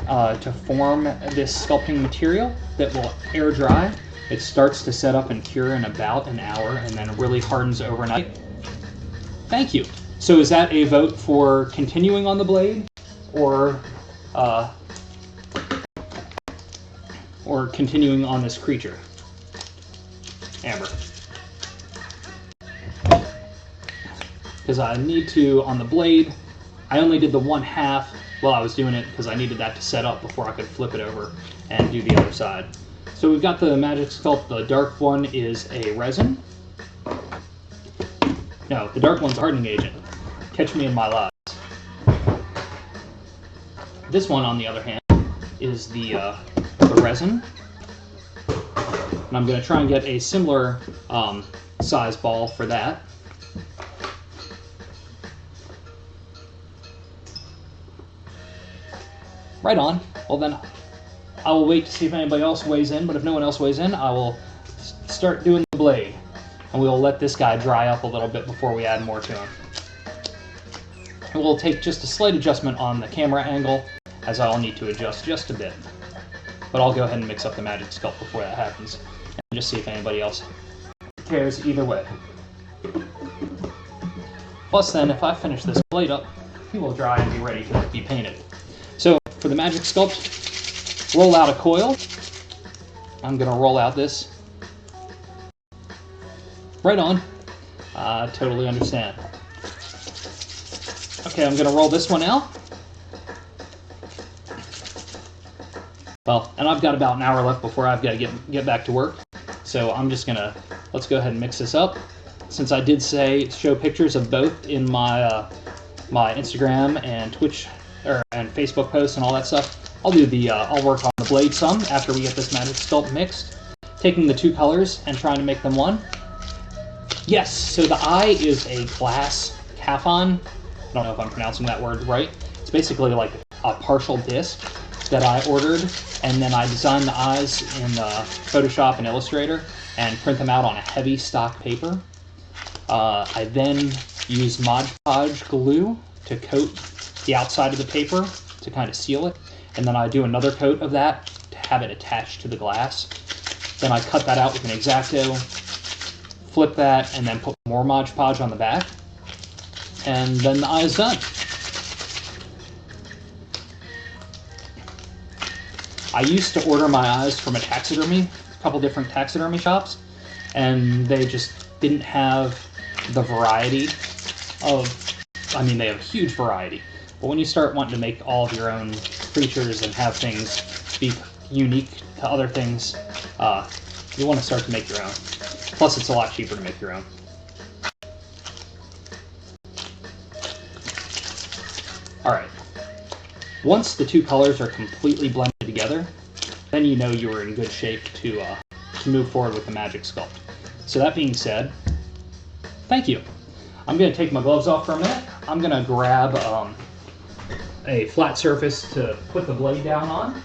to form this sculpting material that will air dry. It starts to set up and cure in about an hour and then really hardens overnight. Thank you. So is that a vote for continuing on the blade or continuing on this creature? Amber. Because I need to, on the blade, I only did the 1/2 while I was doing it because I needed that to set up before I could flip it over and do the other side. So we've got the Magic Sculpt. The dark one is a resin. No, the dark one's a hardening agent. Catch me in my lies. This one, on the other hand, is the resin. And I'm going to try and get a similar size ball for that. Right on. Well then, I will wait to see if anybody else weighs in, but if no one else weighs in, I will start doing the blade. And we will let this guy dry up a little bit before we add more to him. And we'll take just a slight adjustment on the camera angle, as I'll need to adjust just a bit. But I'll go ahead and mix up the Magic Sculpt before that happens, and just see if anybody else cares either way. Plus then, if I finish this blade up, he will dry and be ready to be painted. So, for the Magic Sculpt, roll out a coil. I'm going to roll out this. Right on. I totally understand. Okay, I'm going to roll this one out. Well, and I've got about an hour left before I've got to get back to work. So I'm just going to, let's go ahead and mix this up. Since I did show pictures of both in my my Instagram and Twitch and Facebook posts and all that stuff, I'll work on the blade some after we get this Magic Sculpt mixed, taking the two colors and trying to make them one. Yes, so the eye is a glass taffon. I don't know if I'm pronouncing that word right. It's basically like a partial disc that I ordered, and then I designed the eyes in Photoshop and Illustrator and print them out on a heavy stock paper. I then use Mod Podge glue to coat the outside of the paper to kind of seal it, and then I do another coat of that to have it attached to the glass. Then I cut that out with an X-Acto, flip that, and then put more Mod Podge on the back, and then the eye is done. I used to order my eyes from a couple different taxidermy shops, and they just didn't have the variety they have a huge variety. But when you start wanting to make all of your own creatures and have things be unique to other things, you want to start to make your own. Plus, it's a lot cheaper to make your own. Alright. Once the two colors are completely blended together, then you know you are in good shape to move forward with the Magic Sculpt. So that being said, thank you. I'm going to take my gloves off for a minute. I'm going to grab a flat surface to put the blade down on.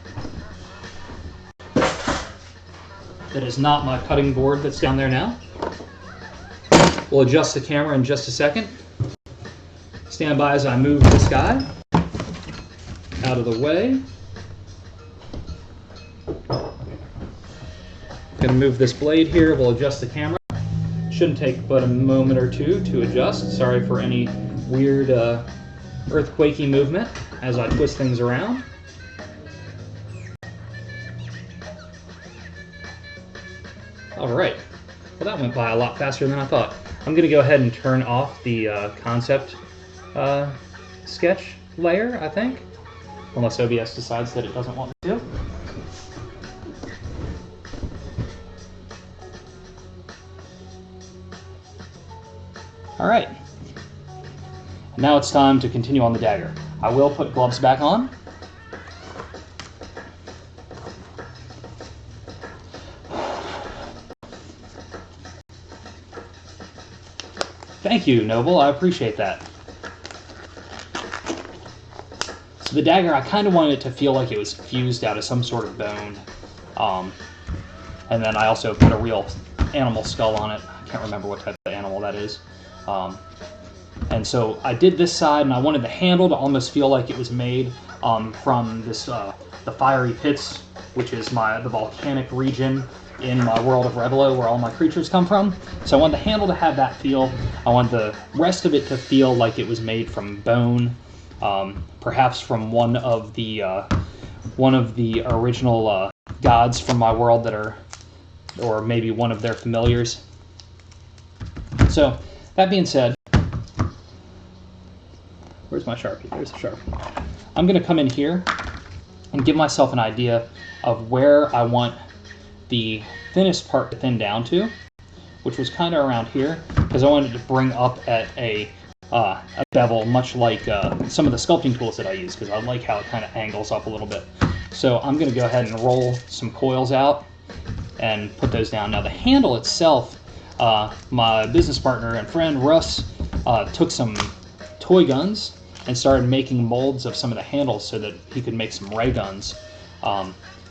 That is not my cutting board that's down there now. We'll adjust the camera in just a second. Stand by as I move this guy out of the way. Gonna move this blade here. We'll adjust the camera. Shouldn't take but a moment or two to adjust. Sorry for any weird earthquakey movement as I twist things around. Alright, well that went by a lot faster than I thought. I'm going to go ahead and turn off the concept sketch layer, I think. Unless OBS decides that it doesn't want me to. Alright. Now it's time to continue on the dagger. I will put gloves back on. Thank you, Noble. I appreciate that. So the dagger, I kind of wanted it to feel like it was fused out of some sort of bone. And then I also put a real animal skull on it. I can't remember what type of animal that is. And And so I did this side, and I wanted the handle to almost feel like it was made from this the fiery pits, which is the volcanic region in my world of Revelo, where all my creatures come from. So I want the handle to have that feel. I want the rest of it to feel like it was made from bone, perhaps from one of the original gods from my world that are, or maybe one of their familiars. So that being said, where's my Sharpie? There's a Sharpie. I'm going to come in here and give myself an idea of where I want the thinnest part to thin down to, which was kind of around here, because I wanted to bring up at a bevel, much like some of the sculpting tools that I use, because I like how it kind of angles up a little bit. So I'm going to go ahead and roll some coils out and put those down. Now the handle itself, my business partner and friend Russ took some toy guns and started making molds of some of the handles so that he could make some ray guns.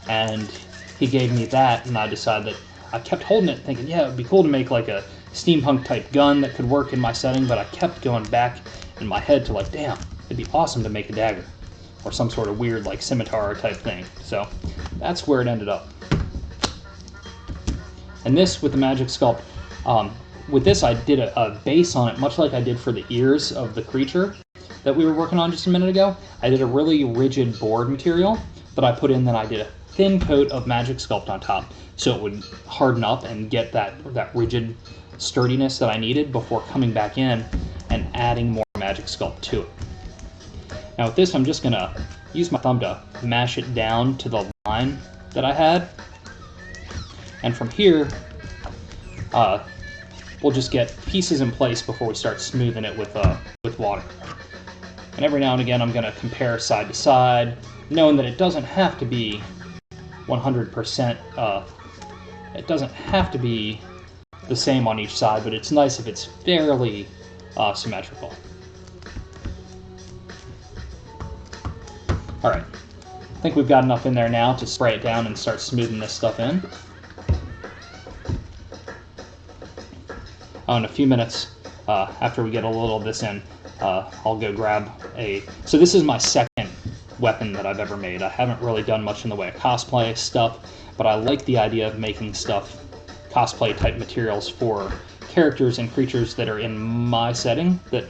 And he gave me that, and I decided that I kept holding it thinking, yeah, it would be cool to make like a steampunk type gun that could work in my setting, but I kept going back in my head to like, damn, it'd be awesome to make a dagger or some sort of weird like scimitar type thing. So that's where it ended up. And this with the Magic Sculpt, with this I did a base on it, much like I did for the ears of the creature that we were working on just a minute ago. I did a really rigid board material that I put in, then I did a thin coat of Magic Sculpt on top so it would harden up and get that rigid sturdiness that I needed before coming back in and adding more Magic Sculpt to it. Now with this, I'm just going to use my thumb to mash it down to the line that I had, and from here we'll just get pieces in place before we start smoothing it with water. And every now and again I'm going to compare side to side, knowing that it doesn't have to be 100%, it doesn't have to be the same on each side, but it's nice if it's fairly symmetrical. Alright, I think we've got enough in there now to spray it down and start smoothing this stuff in. In a few minutes, after we get a little of this in, I'll go grab so this is my second weapon that I've ever made. I haven't really done much in the way of cosplay stuff, but I like the idea of making stuff, cosplay type materials for characters and creatures that are in my setting that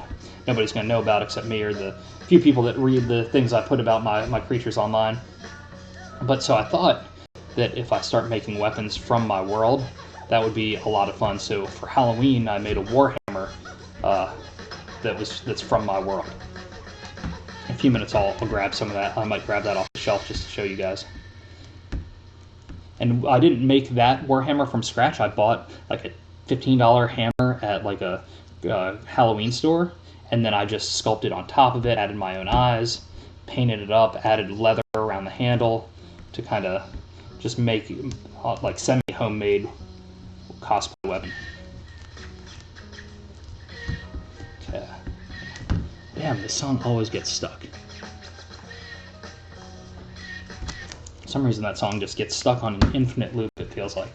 nobody's going to know about except me or the few people that read the things I put about my creatures online. But so I thought that if I start making weapons from my world, that would be a lot of fun. So for Halloween, I made a Warhammer that's from my world. In a few minutes, I'll grab some of that. I might grab that off the shelf just to show you guys. And I didn't make that Warhammer from scratch. I bought like a $15 hammer at like a Halloween store, and then I just sculpted on top of it, added my own eyes, painted it up, added leather around the handle to kind of just make like semi-homemade cosplay weapon. Okay. Damn, this song always gets stuck. For some reason that song just gets stuck on an infinite loop, it feels like.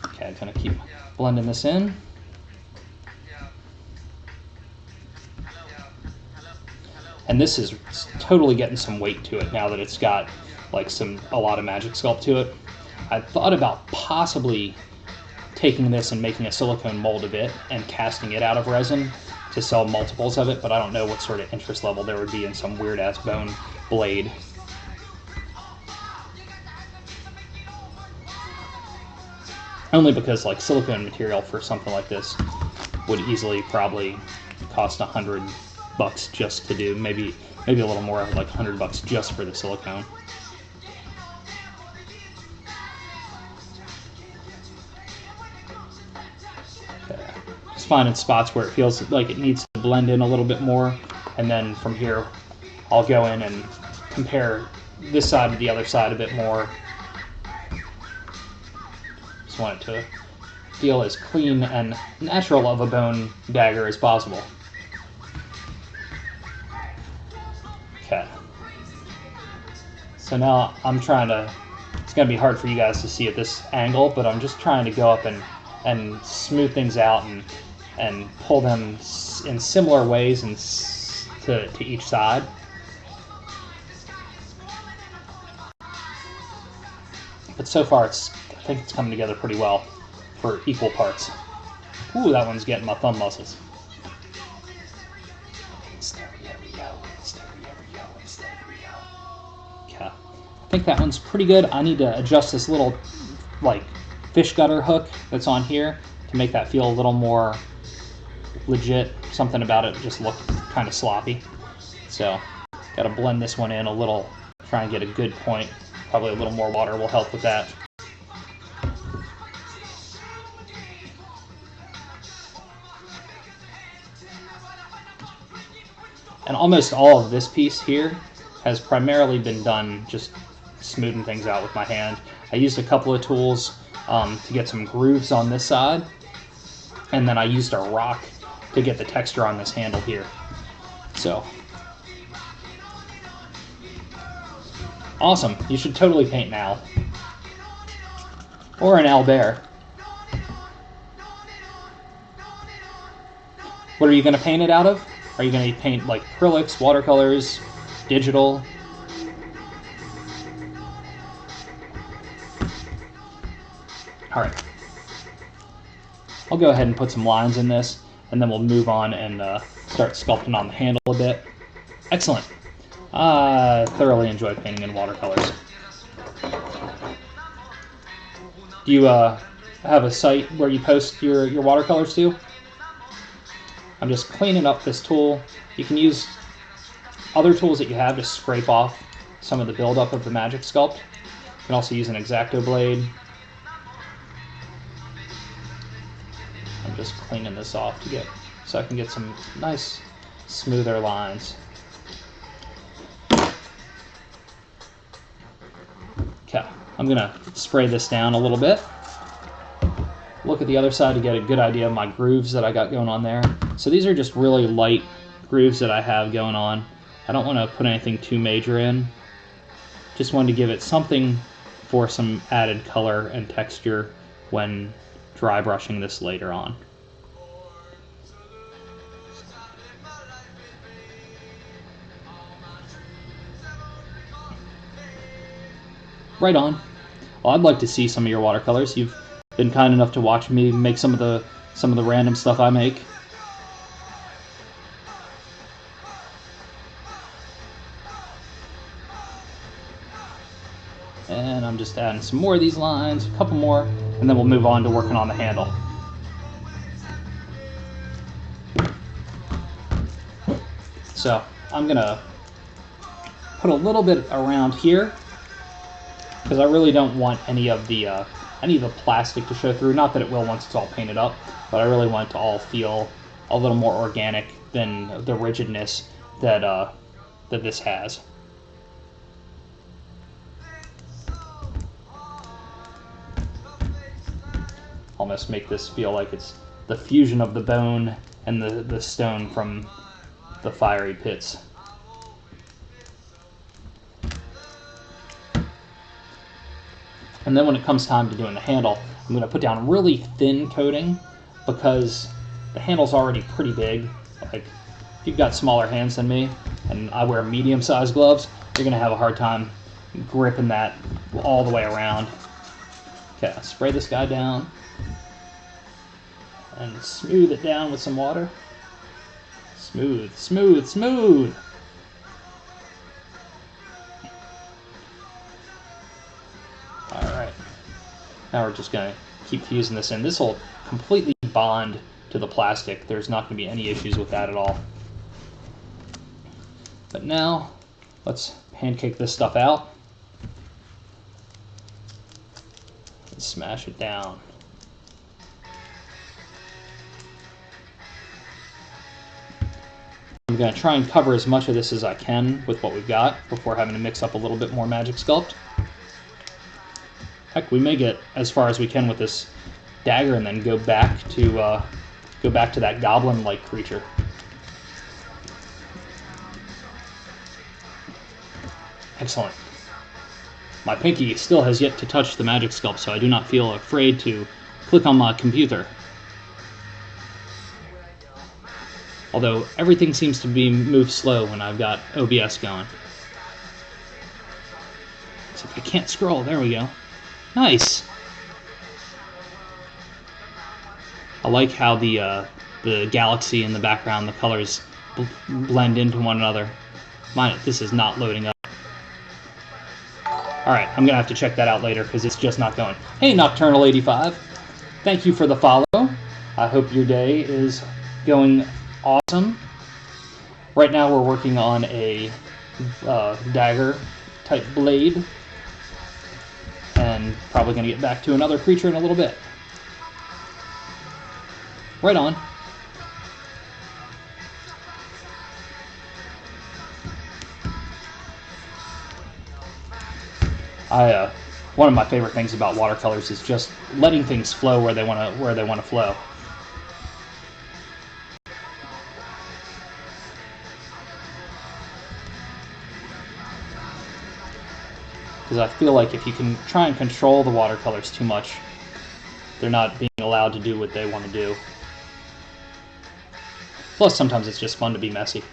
Okay, I'm gonna keep blending this in. And this is totally getting some weight to it now that it's got like a lot of Magic Sculpt to it. I thought about possibly taking this and making a silicone mold of it and casting it out of resin to sell multiples of it, but I don't know what sort of interest level there would be in some weird ass bone blade. Only because like silicone material for something like this would easily probably cost $100 just to do, maybe a little more, like $100 just for the silicone. Just finding spots where it feels like it needs to blend in a little bit more, and then from here I'll go in and compare this side to the other side a bit more. Just want it to feel as clean and natural of a bone dagger as possible. Okay. So now I'm trying to, it's going to be hard for you guys to see at this angle, but I'm just trying to go up and smooth things out and and pull them in similar ways and to each side. But so far, I think it's coming together pretty well for equal parts. Ooh, that one's getting my thumb muscles. Okay, I think that one's pretty good. I need to adjust this little, like, fish gutter hook that's on here to make that feel a little more legit. Something about it just looked kind of sloppy. So, got to blend this one in a little, try and get a good point. Probably a little more water will help with that. And almost all of this piece here has primarily been done just smoothing things out with my hand. I used a couple of tools to get some grooves on this side, and then I used a rock to get the texture on this handle here. So, awesome. You should totally paint an owl. Or an owlbear. What are you going to paint it out of? Are you going to paint like acrylics, watercolors, digital? Alright. I'll go ahead and put some lines in this, and then we'll move on and start sculpting on the handle a bit. Excellent. I thoroughly enjoy painting in watercolors. Do you have a site where you post your watercolors to? I'm just cleaning up this tool. You can use other tools that you have to scrape off some of the buildup of the magic sculpt. You can also use an X-Acto blade. I'm just cleaning this off so I can get some nice smoother lines. Okay, I'm gonna spray this down a little bit. Look at the other side to get a good idea of my grooves that I got going on there. So these are just really light grooves that I have going on. I don't want to put anything too major in. Just wanted to give it something for some added color and texture when dry brushing this later on. Right on. Well, I'd like to see some of your watercolors. You've been kind enough to watch me make some of the random stuff I make. And I'm just adding some more of these lines, a couple more, and then we'll move on to working on the handle. So I'm gonna put a little bit around here because I really don't want any of the plastic to show through. Not that it will once it's all painted up, but I really want it to all feel a little more organic than the rigidness that that this has. Almost make this feel like it's the fusion of the bone and the stone from the fiery pits. And then when it comes time to doing the handle, I'm going to put down really thin coating because the handle's already pretty big. Like, if you've got smaller hands than me, and I wear medium-sized gloves, you're going to have a hard time gripping that all the way around. Okay, I'll spray this guy down and smooth it down with some water. Smooth, smooth, smooth. Alright, now we're just going to keep fusing this in. This will completely bond to the plastic. There's not going to be any issues with that at all. But now, let's pancake this stuff out and smash it down. I'm going to try and cover as much of this as I can with what we've got before having to mix up a little bit more magic sculpt. Heck, we may get as far as we can with this dagger and then go back to that goblin-like creature. Excellent. My pinky still has yet to touch the magic sculpt, so I do not feel afraid to click on my computer. Although everything seems to be moved slow when I've got OBS going. So if I can't scroll, there we go. Nice! I like how the galaxy in the background, the colors blend into one another. This is not loading up. Alright, I'm going to have to check that out later because it's just not going. Hey, Nocturnal85. Thank you for the follow. I hope your day is going awesome. Right now we're working on a dagger type blade. And probably going to get back to another creature in a little bit. Right on. One of my favorite things about watercolors is just letting things flow where they want to flow. Because I feel like if you can try and control the watercolors too much, they're not being allowed to do what they want to do. Plus, sometimes it's just fun to be messy.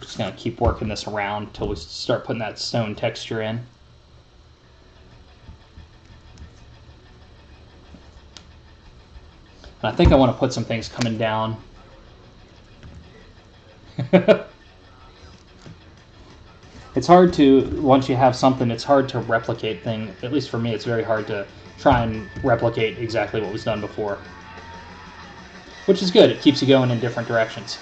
Just going to keep working this around until we start putting that stone texture in. And I think I want to put some things coming down. It's hard to, once you have something, it's hard to replicate things. At least for me, it's very hard to try and replicate exactly what was done before. Which is good, it keeps you going in different directions.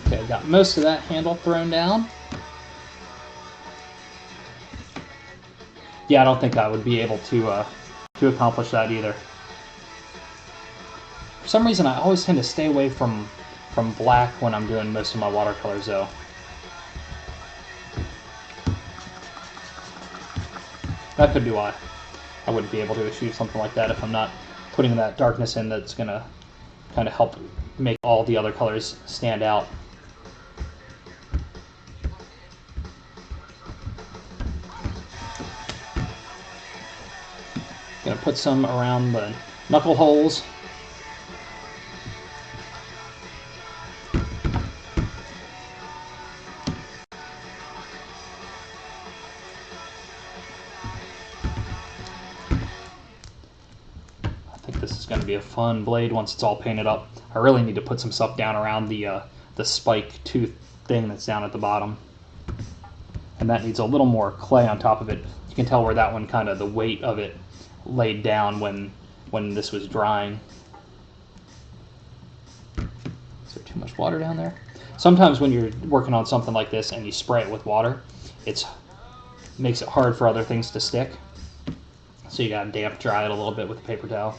Okay, got most of that handle thrown down. Yeah, I don't think I would be able to accomplish that either. For some reason, I always tend to stay away from black when I'm doing most of my watercolors, though. That could be why I wouldn't be able to achieve something like that if I'm not putting that darkness in that's going to kind of help make all the other colors stand out. Gonna put some around the knuckle holes. I think this is going to be a fun blade once it's all painted up. I really need to put some stuff down around the spike tooth thing that's down at the bottom. And that needs a little more clay on top of it. You can tell where that one kind of, the weight of it laid down when this was drying. Is there too much water down there? Sometimes when you're working on something like this and you spray it with water, it makes it hard for other things to stick. So you gotta damp dry it a little bit with a paper towel.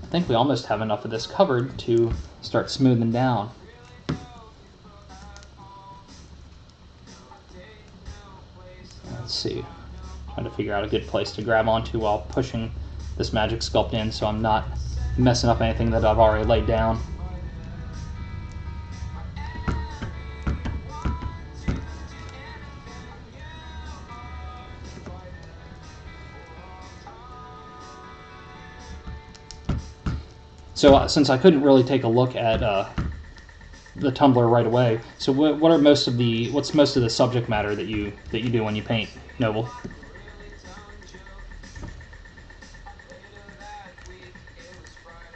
I think we almost have enough of this covered to start smoothing down. Let's see, trying to figure out a good place to grab onto while pushing this magic sculpt in so I'm not messing up anything that I've already laid down. So since I couldn't really take a look at the tumbler right away, so what's most of the subject matter that you do when you paint, Noble?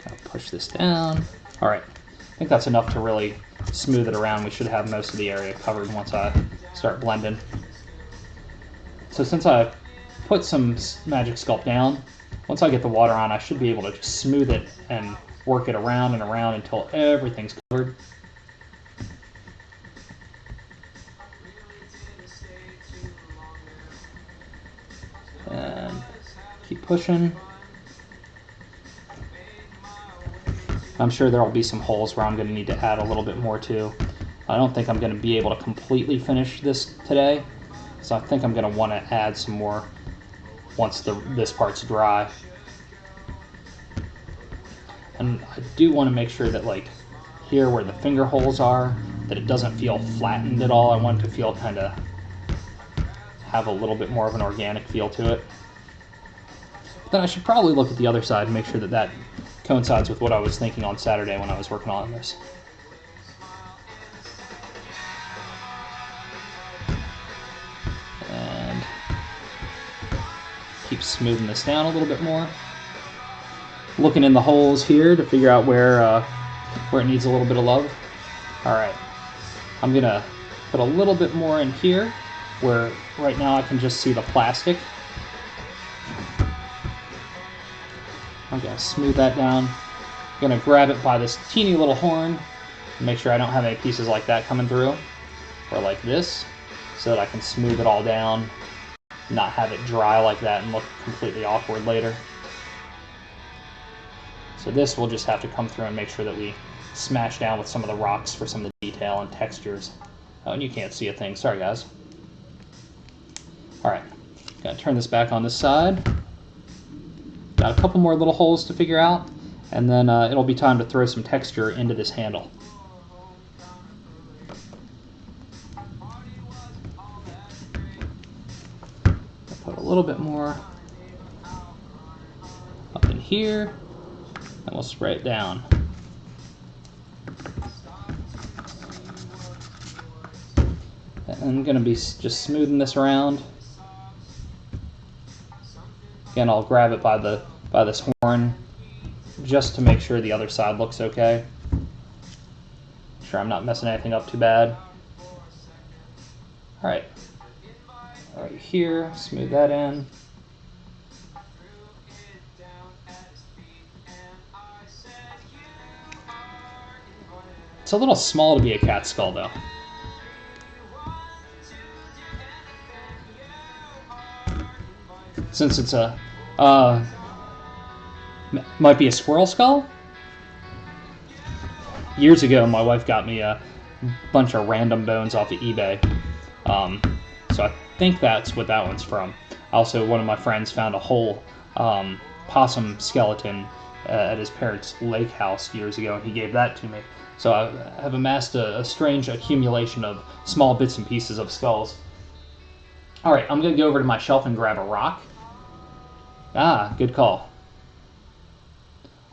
I'll push this down. All right, I think that's enough to really smooth it around. We should have most of the area covered once I start blending. So since I put some magic sculpt down, once I get the water on, I should be able to just smooth it and work it around and around until everything's covered. And keep pushing. I'm sure there will be some holes where I'm going to need to add a little bit more to. I don't think I'm going to be able to completely finish this today, so I think I'm going to want to add some more once this part's dry. And I do want to make sure that like here where the finger holes are, that it doesn't feel flattened at all. I want it to feel kind of have a little bit more of an organic feel to it. But then I should probably look at the other side and make sure that that coincides with what I was thinking on Saturday when I was working on this. And keep smoothing this down a little bit more. Looking in the holes here to figure out where it needs a little bit of love. All right, I'm gonna put a little bit more in here where right now I can just see the plastic. I'm gonna smooth that down. I'm gonna grab it by this teeny little horn and make sure I don't have any pieces like that coming through, or like this, so that I can smooth it all down, not have it dry like that and look completely awkward later. So this will just have to come through and make sure that we smash down with some of the rocks for some of the detail and textures. Oh, and you can't see a thing. Sorry, guys. All right, gotta turn this back on this side. Got a couple more little holes to figure out, and then it'll be time to throw some texture into this handle. Put a little bit more up in here, and we'll spray it down. And I'm going to be just smoothing this around. Again, I'll grab it by this horn just to make sure the other side looks okay. Make sure I'm not messing anything up too bad. All right, right here, smooth that in. It's a little small to be a cat skull, though. Since it's a, might be a squirrel skull? Years ago, my wife got me a bunch of random bones off of eBay. So I think that's what that one's from. Also, one of my friends found a whole possum skeleton at his parents' lake house years ago, and he gave that to me. So I have amassed a strange accumulation of small bits and pieces of skulls. All right, I'm going to go over to my shelf and grab a rock. Ah, good call.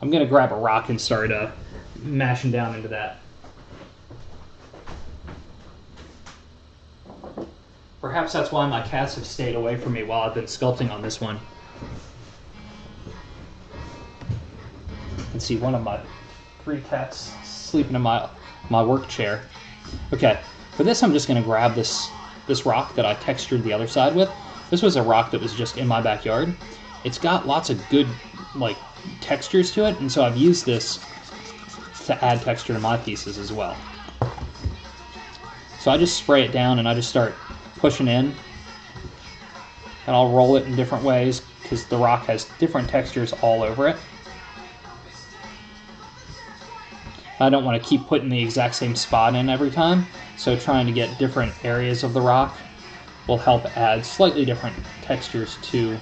I'm going to grab a rock and start mashing down into that. Perhaps that's why my cats have stayed away from me while I've been sculpting on this one. You can see one of my 3 cats sleeping in my work chair. Okay, for this I'm just going to grab this rock that I textured the other side with. This was a rock that was just in my backyard. It's got lots of good like textures to it, and so I've used this to add texture to my pieces as well. So I just spray it down and I just start pushing in, and I'll roll it in different ways because the rock has different textures all over it. I don't want to keep putting the exact same spot in every time, so trying to get different areas of the rock will help add slightly different textures to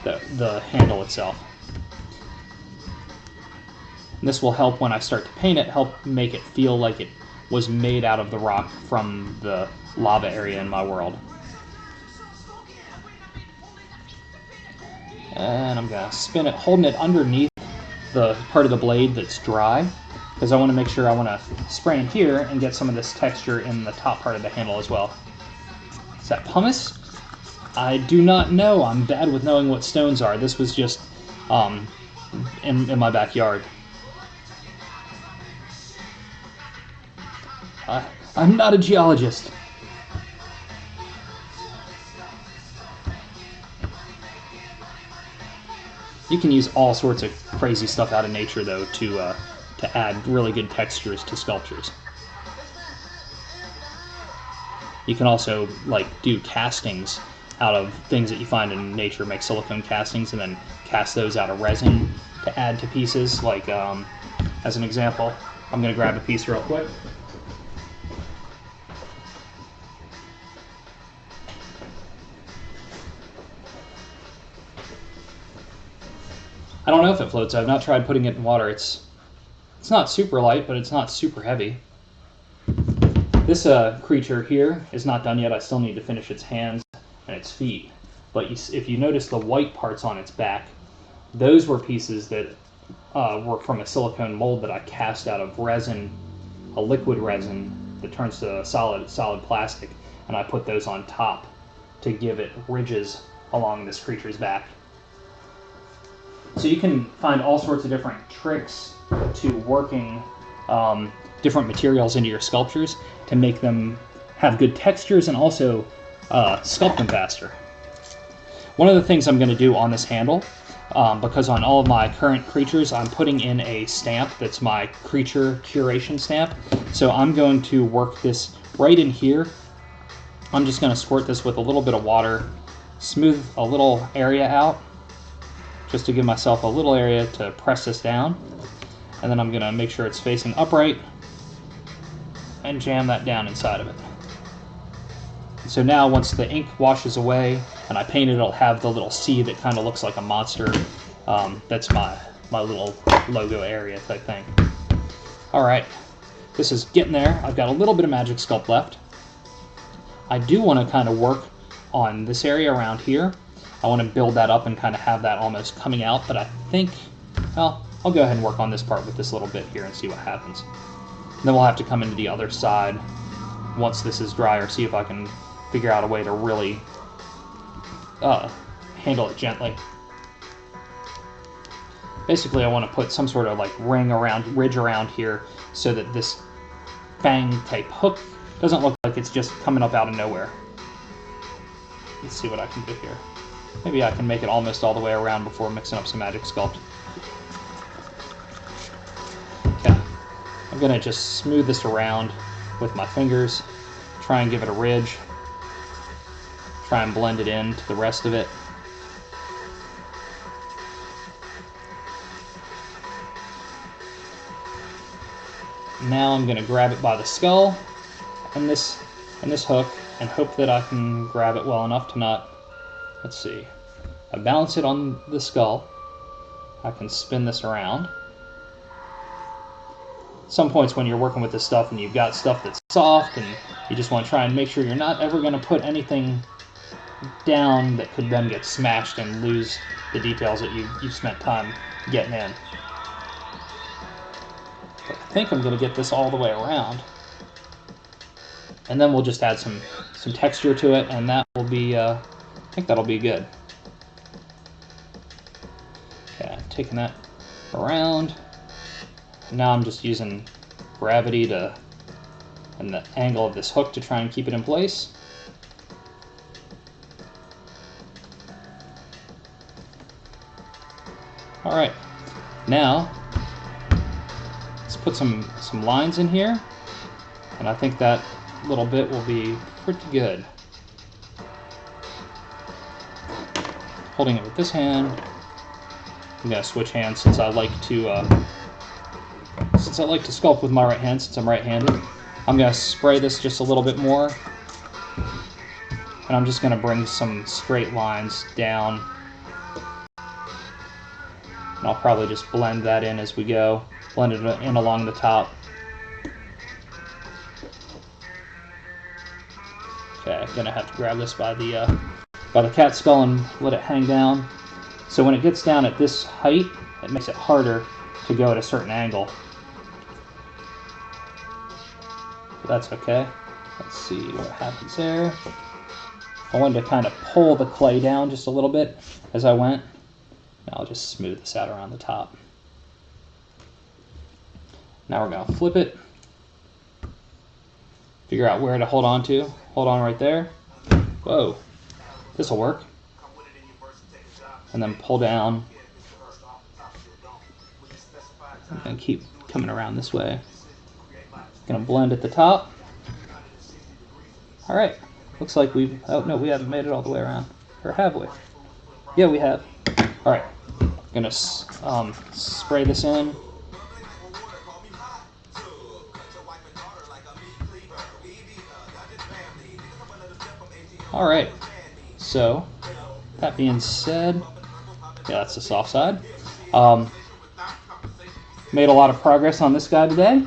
the handle itself. And this will help when I start to paint it, help make it feel like it was made out of the rock from the lava area in my world. And I'm going to spin it, holding it underneath the part of the blade that's dry, because I want to make sure I want to spray in here and get some of this texture in the top part of the handle as well. Is that pumice? I do not know. I'm bad with knowing what stones are. This was just in my backyard. I'm not a geologist. You can use all sorts of crazy stuff out of nature, though, to add really good textures to sculptures. You can also like do castings out of things that you find in nature, make silicone castings, and then cast those out of resin to add to pieces. Like as an example, I'm going to grab a piece real quick. I don't know if it floats. I've not tried putting it in water. It's not super light, but it's not super heavy. This creature here is not done yet. I still need to finish its hands and its feet. But if you notice the white parts on its back, those were pieces that were from a silicone mold that I cast out of resin, a liquid resin that turns to solid plastic, and I put those on top to give it ridges along this creature's back. So you can find all sorts of different tricks to working different materials into your sculptures to make them have good textures and also sculpt them faster. One of the things I'm going to do on this handle, because on all of my current creatures I'm putting in a stamp that's my creature curation stamp, so I'm going to work this right in here. I'm just going to squirt this with a little bit of water, smooth a little area out, just to give myself a little area to press this down, and then I'm going to make sure it's facing upright and jam that down inside of it. So now once the ink washes away and I paint it, it'll have the little C that kind of looks like a monster. That's my little logo area type thing. Alright, this is getting there. I've got a little bit of Magic Sculpt left. I do want to kind of work on this area around here. I want to build that up and kind of have that almost coming out, but I think, well, I'll go ahead and work on this part with this little bit here and see what happens. And then we'll have to come into the other side once this is dry, or see if I can figure out a way to really handle it gently. Basically, I want to put some sort of like ridge around here so that this fang type hook doesn't look like it's just coming up out of nowhere. Let's see what I can do here. Maybe I can make it almost all the way around before mixing up some Magic Sculpt. Okay, I'm going to just smooth this around with my fingers, try and give it a ridge, try and blend it into the rest of it. Now I'm going to grab it by the skull and this hook and hope that I can grab it well enough to not, let's see, I balance it on the skull. I can spin this around. Some points when you're working with this stuff and you've got stuff that's soft and you just want to try and make sure you're not ever going to put anything down that could then get smashed and lose the details that you've spent time getting in. But I think I'm going to get this all the way around. And then we'll just add some texture to it, and that will be, I think that'll be good. Okay, taking that around. Now I'm just using gravity and the angle of this hook to try and keep it in place. Alright, now let's put some lines in here, and I think that little bit will be pretty good. Holding it with this hand, I'm going to switch hands since I like to sculpt with my right hand since I'm right-handed. I'm going to spray this just a little bit more, and I'm just going to bring some straight lines down. And I'll probably just blend that in as we go, blend it in along the top. Okay, I'm gonna have to grab this by the cat skull and let it hang down. So when it gets down at this height, it makes it harder to go at a certain angle. But that's okay. Let's see what happens there. I wanted to kind of pull the clay down just a little bit as I went. Now I'll just smooth this out around the top. Now we're going to flip it. Figure out where to hold on to. Hold on right there. Whoa. This will work. And then pull down. I'm going to keep coming around this way. Going to blend at the top. Alright. Looks like we've... Oh, no, we haven't made it all the way around. Or have we? Yeah, we have. Alright, I'm going to spray this in. Alright, so that being said, yeah, that's the soft side. Made a lot of progress on this guy today.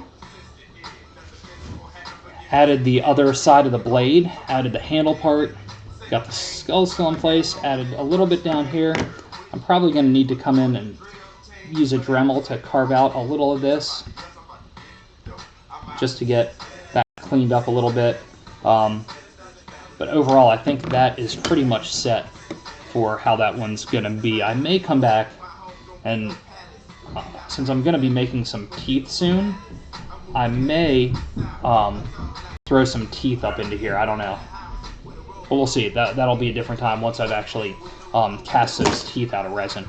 Added the other side of the blade, added the handle part, got the skull still in place, added a little bit down here. I'm probably going to need to come in and use a Dremel to carve out a little of this, just to get that cleaned up a little bit. But overall, I think that is pretty much set for how that one's going to be. I may come back and, since I'm going to be making some teeth soon, I may throw some teeth up into here. I don't know. But we'll see. That'll be a different time once I've actually cast those teeth out of resin.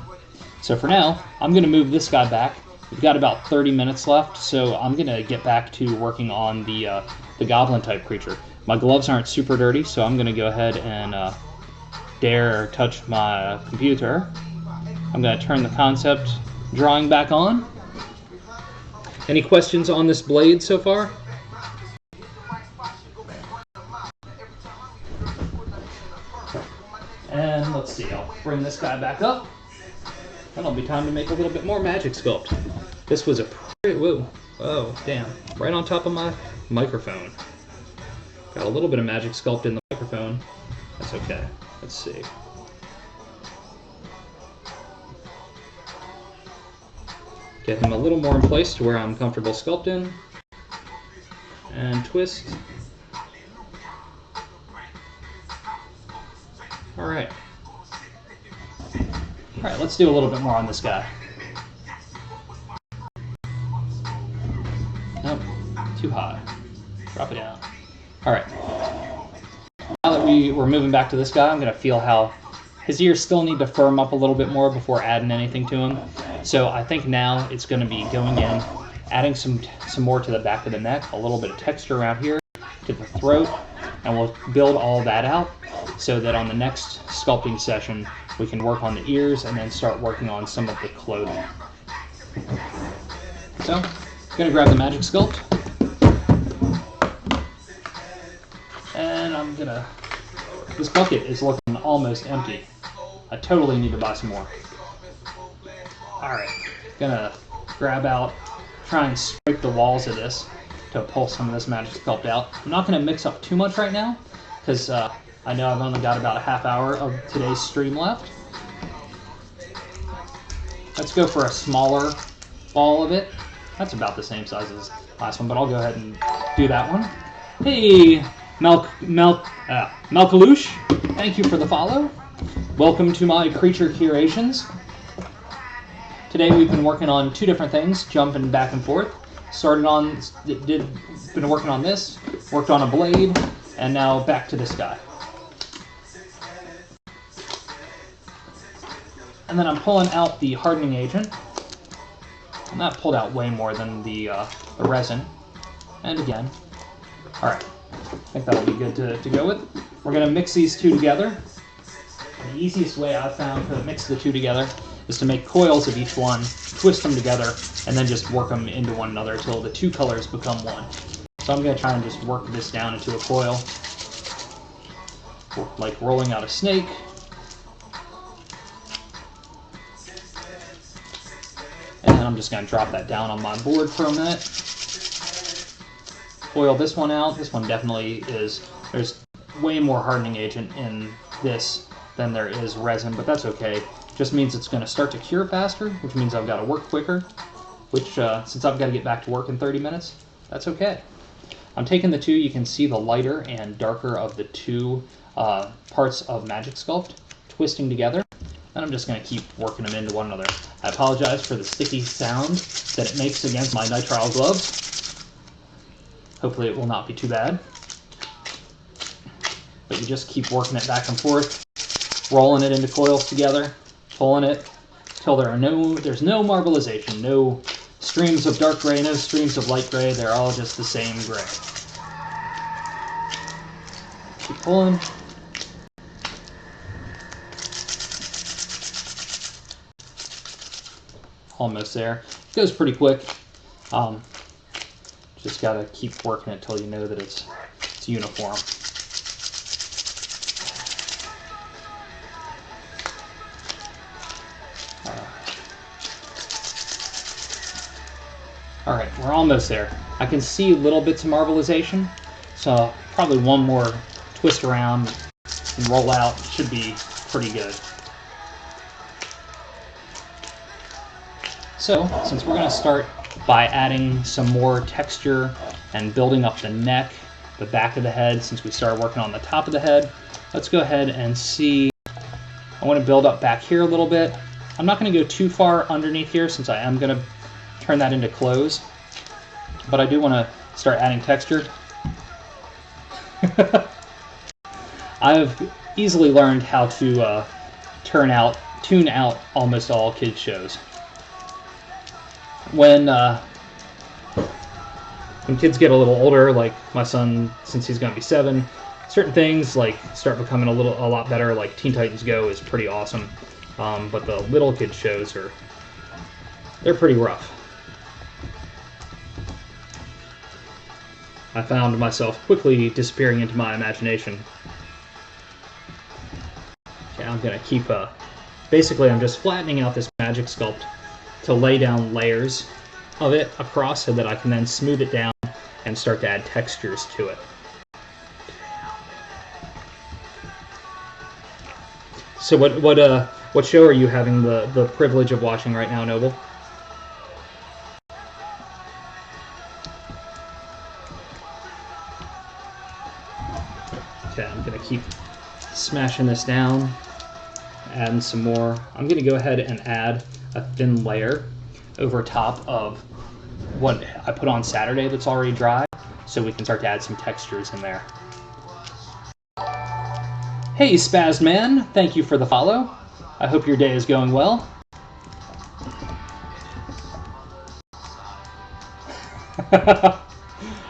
So for now, I'm going to move this guy back. We've got about 30 minutes left, so I'm going to get back to working on the goblin-type creature. My gloves aren't super dirty, so I'm going to go ahead and dare touch my computer. I'm going to turn the concept drawing back on. Any questions on this blade so far? And let's see, I'll bring this guy back up. That'll be time to make a little bit more magic sculpt. This was a pretty, whoa, oh, damn, right on top of my microphone. Got a little bit of magic sculpt in the microphone. That's okay. Let's see. Get him a little more in place to where I'm comfortable sculpting. And twist. Alright. Alright, let's do a little bit more on this guy. Nope, too high. Drop it down. Alright. Now that we're moving back to this guy, I'm going to feel how his ears still need to firm up a little bit more before adding anything to him. So I think now it's going to be going in, adding some more to the back of the neck, a little bit of texture around here to the throat, and we'll build all that out so that on the next sculpting session we can work on the ears and then start working on some of the clothing. So, I'm going to grab the magic sculpt, and I'm going to, this bucket is looking almost empty. I totally need to buy some more. Alright, gonna grab out, try and scrape the walls of this to pull some of this magic sculpt out. I'm not gonna mix up too much right now, because I know I've only got about a half hour of today's stream left. Let's go for a smaller ball of it. That's about the same size as the last one, but I'll go ahead and do that one. Hey, Malkalouche, thank you for the follow. Welcome to my creature curations. Today we've been working on two different things, jumping back and forth. Been working on this, worked on a blade, and now back to this guy. And then I'm pulling out the hardening agent. And that pulled out way more than the resin. And again. Alright, I think that'll be good to go with. We're going to mix these two together. The easiest way I've found to mix the two together is to make coils of each one, twist them together, and then just work them into one another until the two colors become one. So I'm going to try and just work this down into a coil, like rolling out a snake. And then I'm just going to drop that down on my board for a minute. Coil this one out. This one definitely is, there's way more hardening agent in this than there is resin, but that's okay. Just means it's going to start to cure faster, which means I've got to work quicker, which since I've got to get back to work in 30 minutes, that's okay. I'm taking the two, you can see the lighter and darker of the two parts of Magic Sculpt twisting together, and I'm just going to keep working them into one another. I apologize for the sticky sound that it makes against my nitrile gloves. Hopefully it will not be too bad. But you just keep working it back and forth, rolling it into coils together, pulling it till there's no marbleization, no streams of dark gray, no streams of light gray. They're all just the same gray. Keep pulling. Almost there. It goes pretty quick. Just gotta keep working it till you know that it's uniform. Alright, we're almost there. I can see little bits of marbleization, so probably one more twist around and roll out should be pretty good. So, since we're going to start by adding some more texture and building up the neck, the back of the head, since we started working on the top of the head, let's go ahead and see. I want to build up back here a little bit. I'm not going to go too far underneath here since I am going to turn that into clothes, but I do want to start adding texture. I've easily learned how to tune out almost all kids shows. When kids get a little older, like my son, since he's going to be 7, certain things like start becoming a lot better. Like Teen Titans Go is pretty awesome, but the little kid shows they're pretty rough. I found myself quickly disappearing into my imagination. Okay, I'm gonna keep basically I'm just flattening out this magic sculpt to lay down layers of it across so that I can then smooth it down and start to add textures to it. So what show are you having the privilege of watching right now, Noble? Okay, I'm gonna keep smashing this down, adding some more. I'm gonna go ahead and add a thin layer over top of what I put on Saturday that's already dry, so we can start to add some textures in there. Hey Spaz Man, thank you for the follow. I hope your day is going well.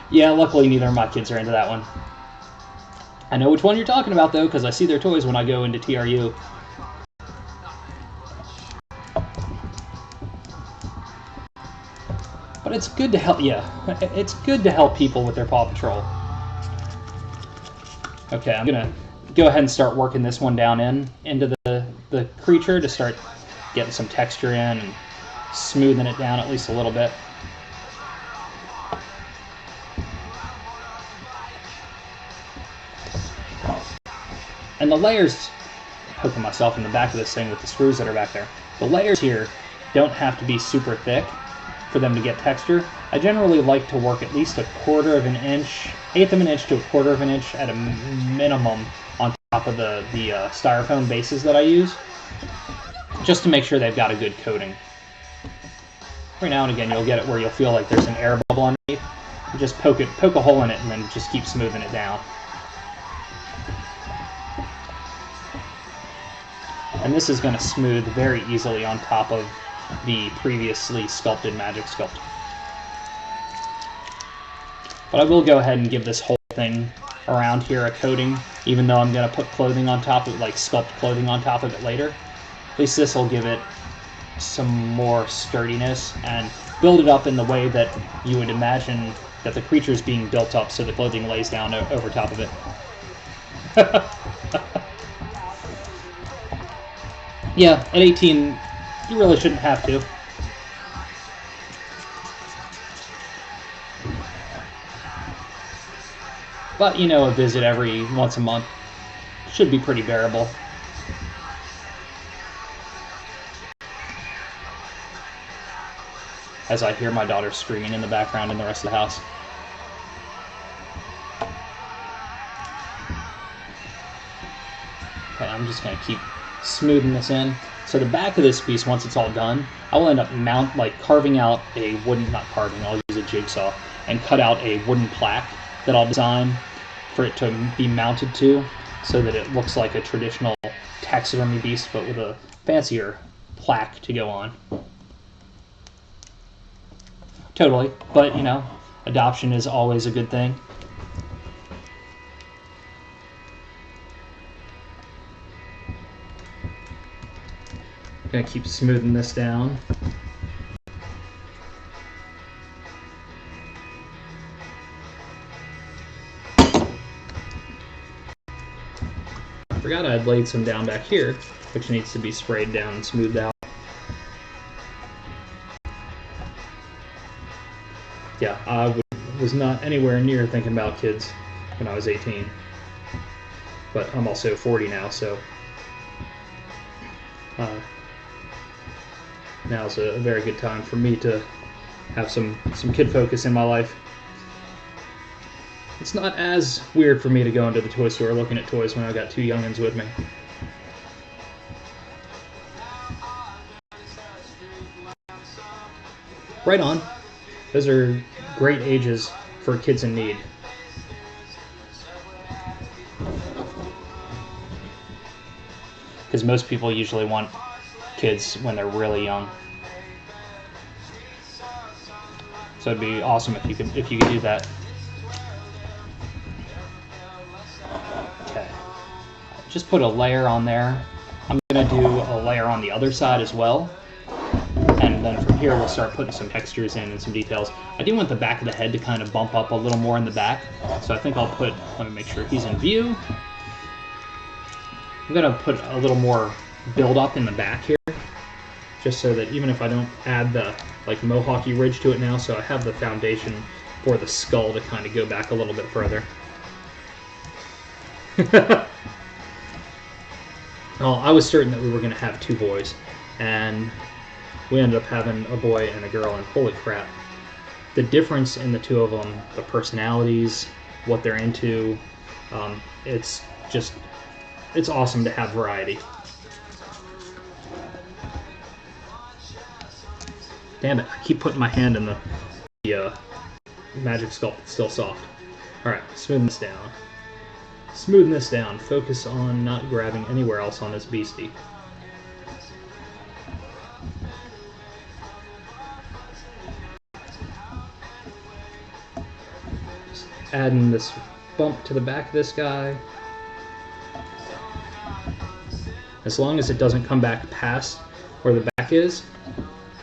Yeah, luckily neither of my kids are into that one. I know which one you're talking about though, because I see their toys when I go into TRU. But it's good to help, yeah, it's good to help people with their Paw Patrol. Okay, I'm gonna go ahead and start working this one down into the creature to start getting some texture in and smoothing it down at least a little bit. And the layers, poking myself in the back of this thing with the screws that are back there, the layers here don't have to be super thick for them to get texture. I generally like to work at least 1/4 of an inch, 1/8 of an inch to 1/4 of an inch at a minimum on top of the styrofoam bases that I use, just to make sure they've got a good coating. Every now and again you'll get it where you'll feel like there's an air bubble underneath. You just poke a hole in it and then just keep smoothing it down. And this is going to smooth very easily on top of the previously sculpted magic sculpt. But I will go ahead and give this whole thing around here a coating, even though I'm going to put clothing on top of it, like sculpt clothing on top of it later. At least this will give it some more sturdiness and build it up in the way that you would imagine that the creature is being built up, so the clothing lays down over top of it. Yeah, at 18, you really shouldn't have to. But, you know, a visit every once a month should be pretty bearable. As I hear my daughter screaming in the background in the rest of the house. Okay, I'm just going to keep smoothing this in. So the back of this piece, once it's all done, I will end up carving out a wooden, not carving, I'll use a jigsaw, and cut out a wooden plaque that I'll design for it to be mounted to, so that it looks like a traditional taxidermy beast, but with a fancier plaque to go on. Totally, but you know, adoption is always a good thing. Gonna keep smoothing this down. Forgot I'd laid some down back here, which needs to be sprayed down and smoothed out. Yeah, I was not anywhere near thinking about kids when I was 18. But I'm also 40 now, so now's a very good time for me to have some kid focus in my life. It's not as weird for me to go into the toy store looking at toys when I've got two youngins with me. Right on. Those are great ages for kids in need. Because most people usually want kids when they're really young. So it'd be awesome if you could do that. Okay. Just put a layer on there. I'm gonna do a layer on the other side as well. And then from here we'll start putting some textures in and some details. I do want the back of the head to kind of bump up a little more in the back. So I think I'll put, let me make sure he's in view. I'm gonna put a little more build up in the back here, just so that even if I don't add the like mohawky ridge to it now, so I have the foundation for the skull to kind of go back a little bit further. Well, I was certain that we were going to have two boys, and we ended up having a boy and a girl, and holy crap, the difference in the two of them, the personalities, what they're into, it's awesome to have variety. Damn it, I keep putting my hand in the magic sculpt. It's still soft. Alright, smoothing this down. Smoothing this down. Focus on not grabbing anywhere else on this beastie. Just adding this bump to the back of this guy. As long as it doesn't come back past where the back is,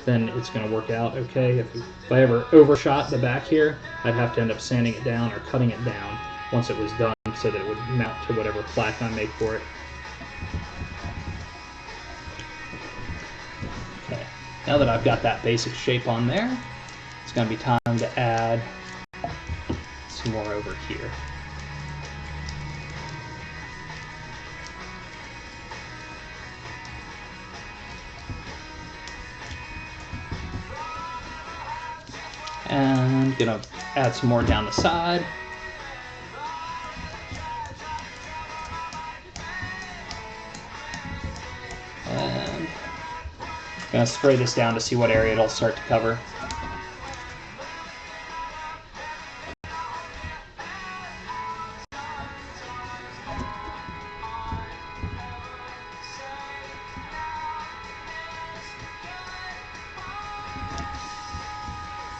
then it's going to work out okay. If I ever overshot the back here, I'd have to end up sanding it down or cutting it down once it was done so that it would mount to whatever plaque I make for it. Okay, now that I've got that basic shape on there, it's going to be time to add some more over here. And gonna add some more down the side. And gonna spray this down to see what area it'll start to cover.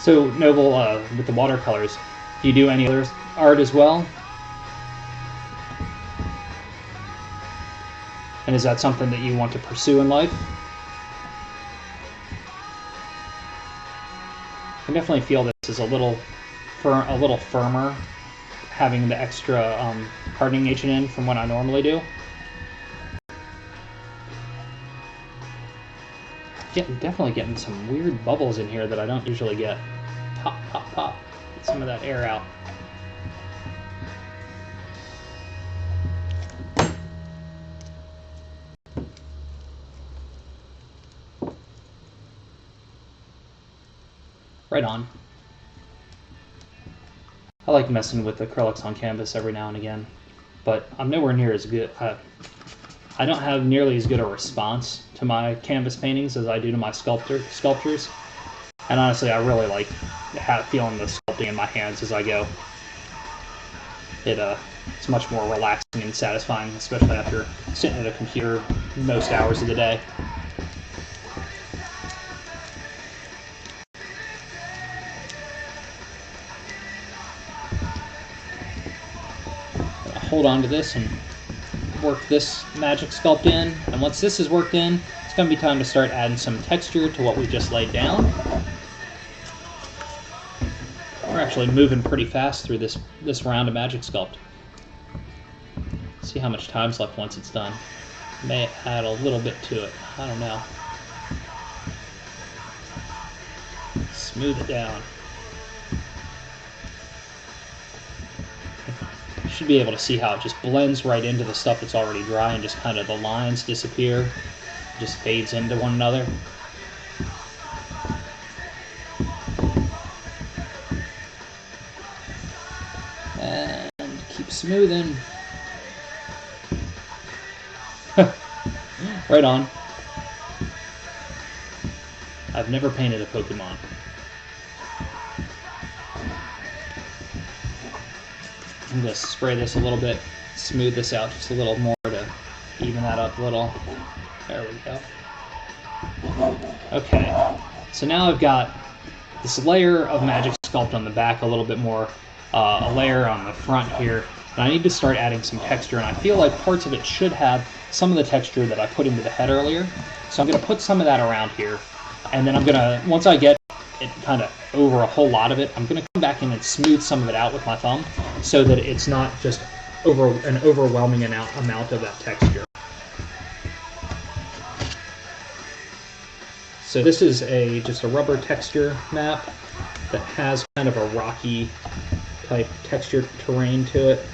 So, Noble, with the watercolors, do you do any other art as well? And is that something that you want to pursue in life? I definitely feel this is a little firmer, having the extra hardening agent in from what I normally do. Definitely getting some weird bubbles in here that I don't usually get. Pop, pop, pop. Get some of that air out. Right on. I like messing with acrylics on canvas every now and again, but I'm nowhere near as good. I don't have nearly as good a response to my canvas paintings as I do to my sculptures. And honestly, I really like feeling the sculpting in my hands as I go. It's much more relaxing and satisfying, especially after sitting at a computer most hours of the day. Hold on to this and work this magic sculpt in, and once this is worked in, it's going to be time to start adding some texture to what we just laid down. We're actually moving pretty fast through this round of magic sculpt. See how much time's left once it's done. May add a little bit to it. I don't know. Smooth it down. should be able to see how it just blends right into the stuff that's already dry and just kind of the lines disappear, just fades into one another. And keep smoothing. Right on. I've never painted a Pokemon. I'm going to spray this a little bit, smooth this out just a little more to even that up a little. There we go. Okay, so now I've got this layer of Magic Sculpt on the back, a little bit more, a layer on the front here, and I need to start adding some texture, and I feel like parts of it should have some of the texture that I put into the head earlier. So I'm going to put some of that around here, and then I'm going to, once I get it kind of over a whole lot of it, I'm going to come back in and smooth some of it out with my thumb so that it's not just an overwhelming amount of that texture. So this is just a rubber texture map that has kind of a rocky type texture terrain to it.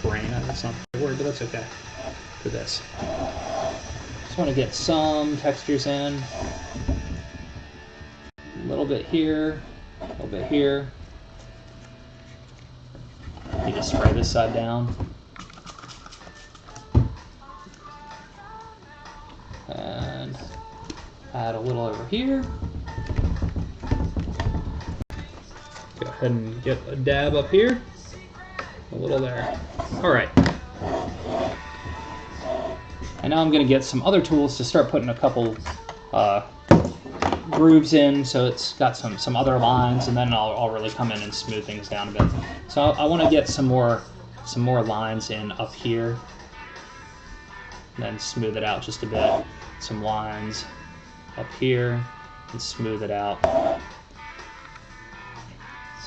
Terrain, that's not the word, but that's okay for this. Just want to get some textures in. A little bit here, a little bit here. You just spray this side down. And add a little over here. Go ahead and get a dab up here. A little there. Alright. And now I'm going to get some other tools to start putting a couple grooves in, so it's got some other lines, and then I'll really come in and smooth things down a bit. So I want to get some more lines in up here, and then smooth it out just a bit. Some lines up here, and smooth it out.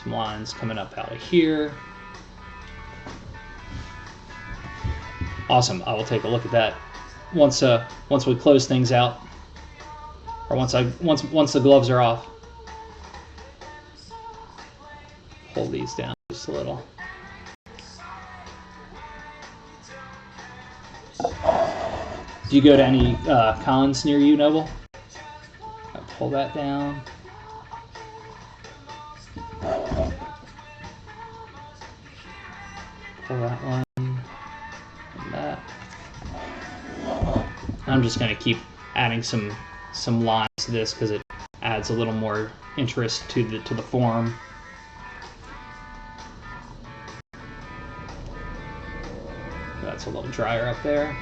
Some lines coming up out of here. Awesome. I will take a look at that once we close things out. Or once the gloves are off. Pull these down just a little. Do you go to any cons near you, Noble? I'll pull that down. Pull that one and that. I'm just going to keep adding some lines to this because it adds a little more interest to the form. That's a little drier up there.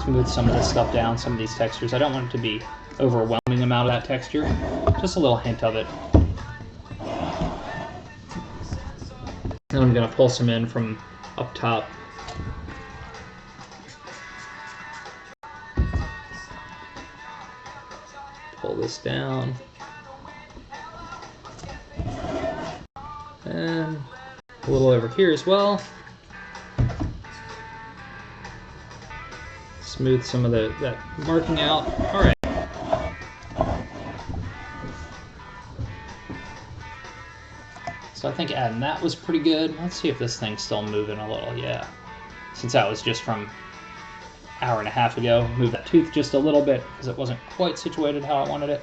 Smooth some of this stuff down, some of these textures. I don't want it to be overwhelming amount of that texture, just a little hint of it. Then I'm going to pull some in from up top. Pull this down. And a little over here as well. Smooth some of that marking out. All right. So I think adding that was pretty good. Let's see if this thing's still moving a little. Yeah. Since that was just from an hour and a half ago, move that tooth just a little bit because it wasn't quite situated how I wanted it.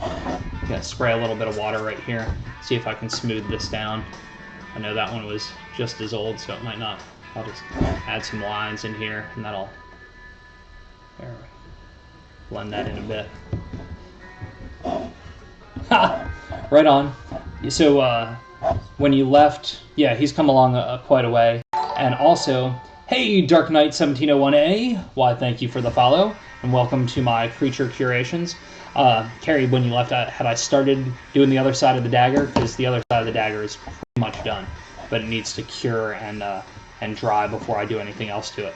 I'm gonna spray a little bit of water right here. See if I can smooth this down. I know that one was just as old, so it might not. I'll just add some lines in here, and that'll blend that in a bit. Ha! Right on. So when you left, yeah, he's come along quite a way. And also, hey, Dark Knight 1701A, why thank you for the follow, and welcome to my creature curations. Carrie, when you left, had I started doing the other side of the dagger? Because the other side of the dagger is pretty much done, but it needs to cure and dry before I do anything else to it.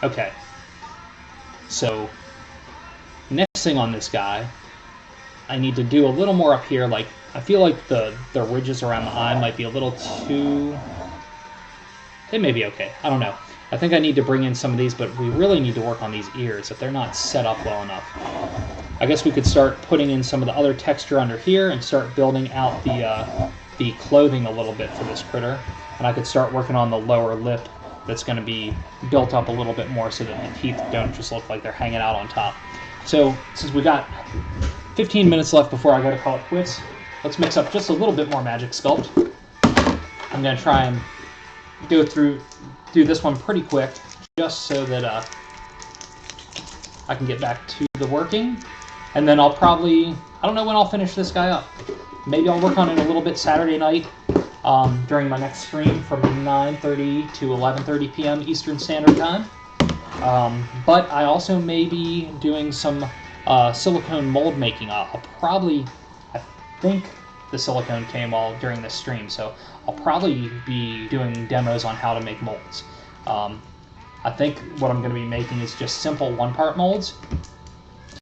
Okay. So, next thing on this guy, I need to do a little more up here. Like, I feel like the ridges around the eye might be a little too... They may be okay. I don't know. I think I need to bring in some of these, but we really need to work on these ears if they're not set up well enough. I guess we could start putting in some of the other texture under here and start building out the clothing a little bit for this critter. And I could start working on the lower lip that's going to be built up a little bit more so that the teeth don't just look like they're hanging out on top. So since we got 15 minutes left before I got to call it quits, let's mix up just a little bit more Magic Sculpt. I'm going to try and do this one pretty quick, just so that I can get back to the working. And then I'll probably, I don't know when I'll finish this guy up. Maybe I'll work on it a little bit Saturday night during my next stream from 9:30 to 11:30 p.m. Eastern Standard Time. But I also may be doing some silicone mold making. I think the silicone came all during this stream, so I'll probably be doing demos on how to make molds. I think what I'm going to be making is just simple one-part molds,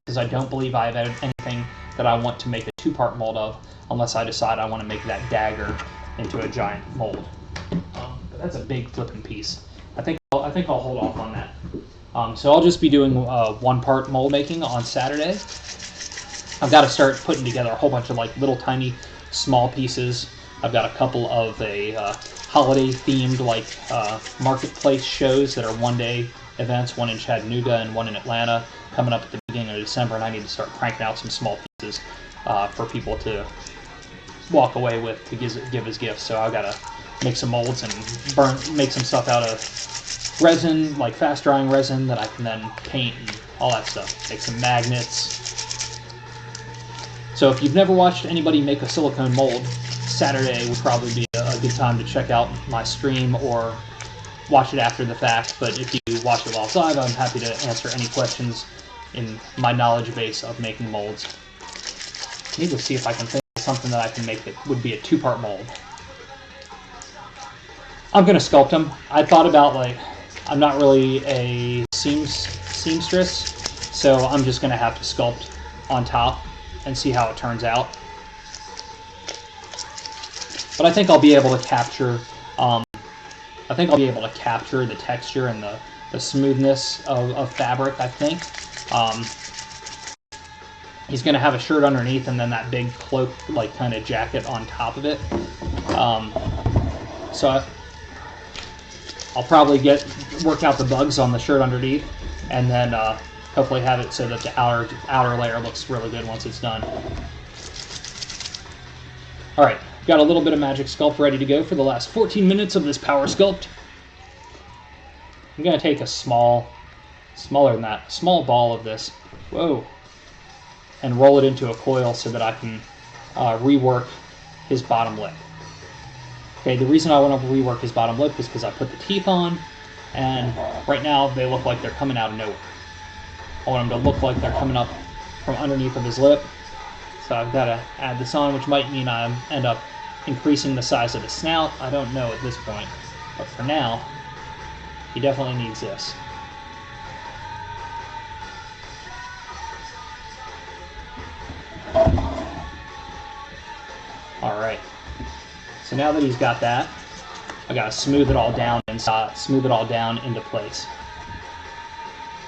because I don't believe I have anything that I want to make a two-part mold of, unless I decide I want to make that dagger into a giant mold. But that's a big flipping piece. I think I'll hold off on that. So I'll just be doing one-part mold making on Saturday. I've got to start putting together a whole bunch of like little tiny small pieces. I've got a couple of holiday-themed like marketplace shows that are one-day events, one in Chattanooga and one in Atlanta, coming up at the beginning of December, and I need to start cranking out some small pieces for people to walk away with to give as gifts. So I've got to make some molds and make some stuff out of resin, like fast-drying resin that I can then paint and all that stuff. Make some magnets. So if you've never watched anybody make a silicone mold, Saturday would probably be a good time to check out my stream or watch it after the fact. But if you watch it while it's live, I'm happy to answer any questions in my knowledge base of making molds. I need to see if I can think of something that I can make that would be a two-part mold. I'm going to sculpt them. I thought about, like, I'm not really a seamstress, so I'm just going to have to sculpt on top and see how it turns out. But I think I'll be able to capture the texture and the smoothness of fabric, I think. He's going to have a shirt underneath and then that big cloak, like, kind of jacket on top of it. So I'll probably work out the bugs on the shirt underneath, and then hopefully have it so that the outer layer looks really good once it's done. Alright, got a little bit of Magic Sculpt ready to go for the last 14 minutes of this Power Sculpt. I'm going to take a smaller than that, small ball of this, whoa, and roll it into a coil so that I can rework his bottom lip. Okay, the reason I want to rework his bottom lip is because I put the teeth on, and right now they look like they're coming out of nowhere. I want them to look like they're coming up from underneath of his lip, so I've got to add this on, which might mean I end up increasing the size of the snout. I don't know at this point, but for now, he definitely needs this. Alright, so now that he's got that, I gotta smooth it all down inside, smooth it all down into place.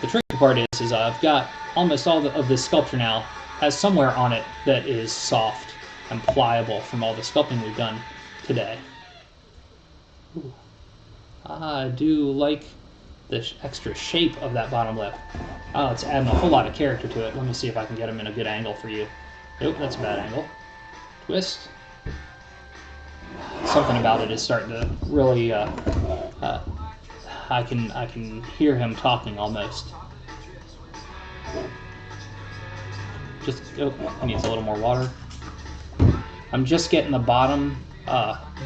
The tricky part is I've got almost all of this sculpture now has somewhere on it that is soft and pliable from all the sculpting we've done today. Ooh. I do like the extra shape of that bottom lip. Oh, it's adding a whole lot of character to it. Let me see if I can get him in a good angle for you. Nope, that's a bad angle. Twist. Something about it is starting to really, I can hear him talking almost. Just, oh, he needs a little more water. I'm just getting the bottom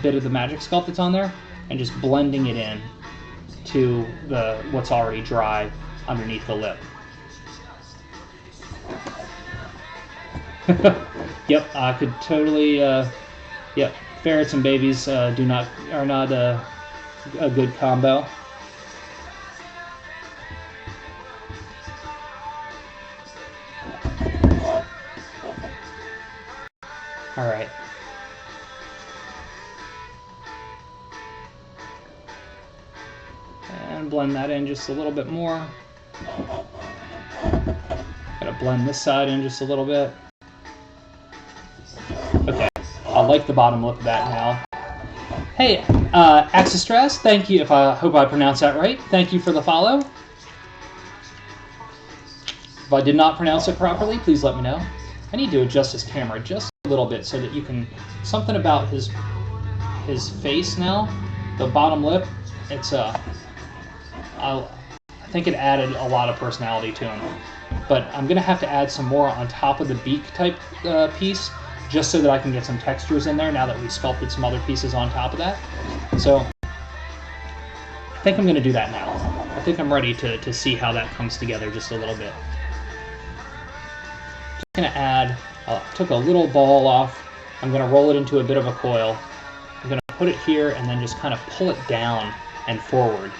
bit of the Magic Sculpt that's on there and just blending it in to what's already dry underneath the lip. Yep, I could totally, yep, ferrets and babies are not a good combo. All right. And blend that in just a little bit more. Gotta gonna blend this side in just a little bit. Okay, I like the bottom lip of that now. Hey, Axis Stress, thank you, I hope I pronounced that right. Thank you for the follow. If I did not pronounce it properly, please let me know. I need to adjust his camera just a little bit so that you can, something about his face now, the bottom lip, it's I think it added a lot of personality to him. But I'm gonna have to add some more on top of the beak type piece, just so that I can get some textures in there now that we sculpted some other pieces on top of that. So I think I'm gonna do that now. I think I'm ready to see how that comes together just a little bit. Just gonna add, took a little ball off. I'm gonna roll it into a bit of a coil. I'm gonna put it here and then just kind of pull it down and forward.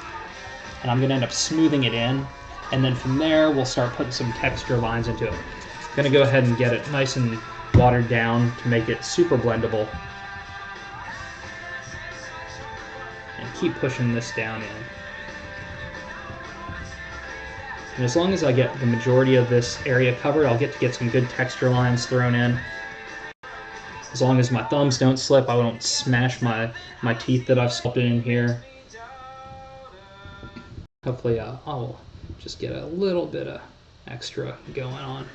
And I'm gonna end up smoothing it in. And then from there, we'll start putting some texture lines into it. I'm gonna go ahead and get it nice and watered down to make it super blendable. And keep pushing this down in. And as long as I get the majority of this area covered, I'll get to get some good texture lines thrown in. As long as my thumbs don't slip, I won't smash my teeth that I've sculpted in here. Hopefully I'll just get a little bit of extra going on.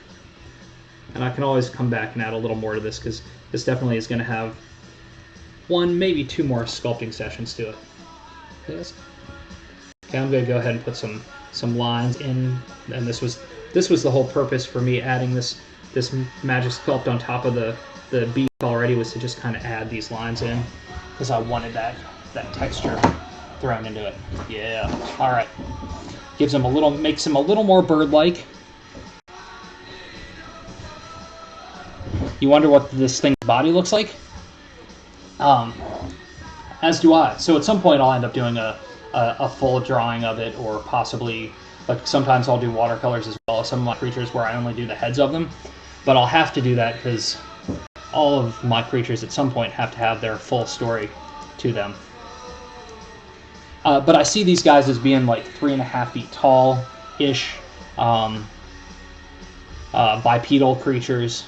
And I can always come back and add a little more to this, because this definitely is going to have one, maybe two more sculpting sessions to it. Okay, I'm going to go ahead and put some lines in, and this was the whole purpose for me adding this magic sculpt on top of the beak already, was to just kind of add these lines in, because I wanted that texture thrown into it. Yeah. All right. Gives him makes him a little more bird-like. You wonder what this thing's body looks like? As do I. So at some point I'll end up doing a full drawing of it, or possibly, like, sometimes I'll do watercolors as well as some of my creatures where I only do the heads of them. But I'll have to do that because all of my creatures at some point have to have their full story to them. But I see these guys as being like 3.5 feet tall-ish, bipedal creatures,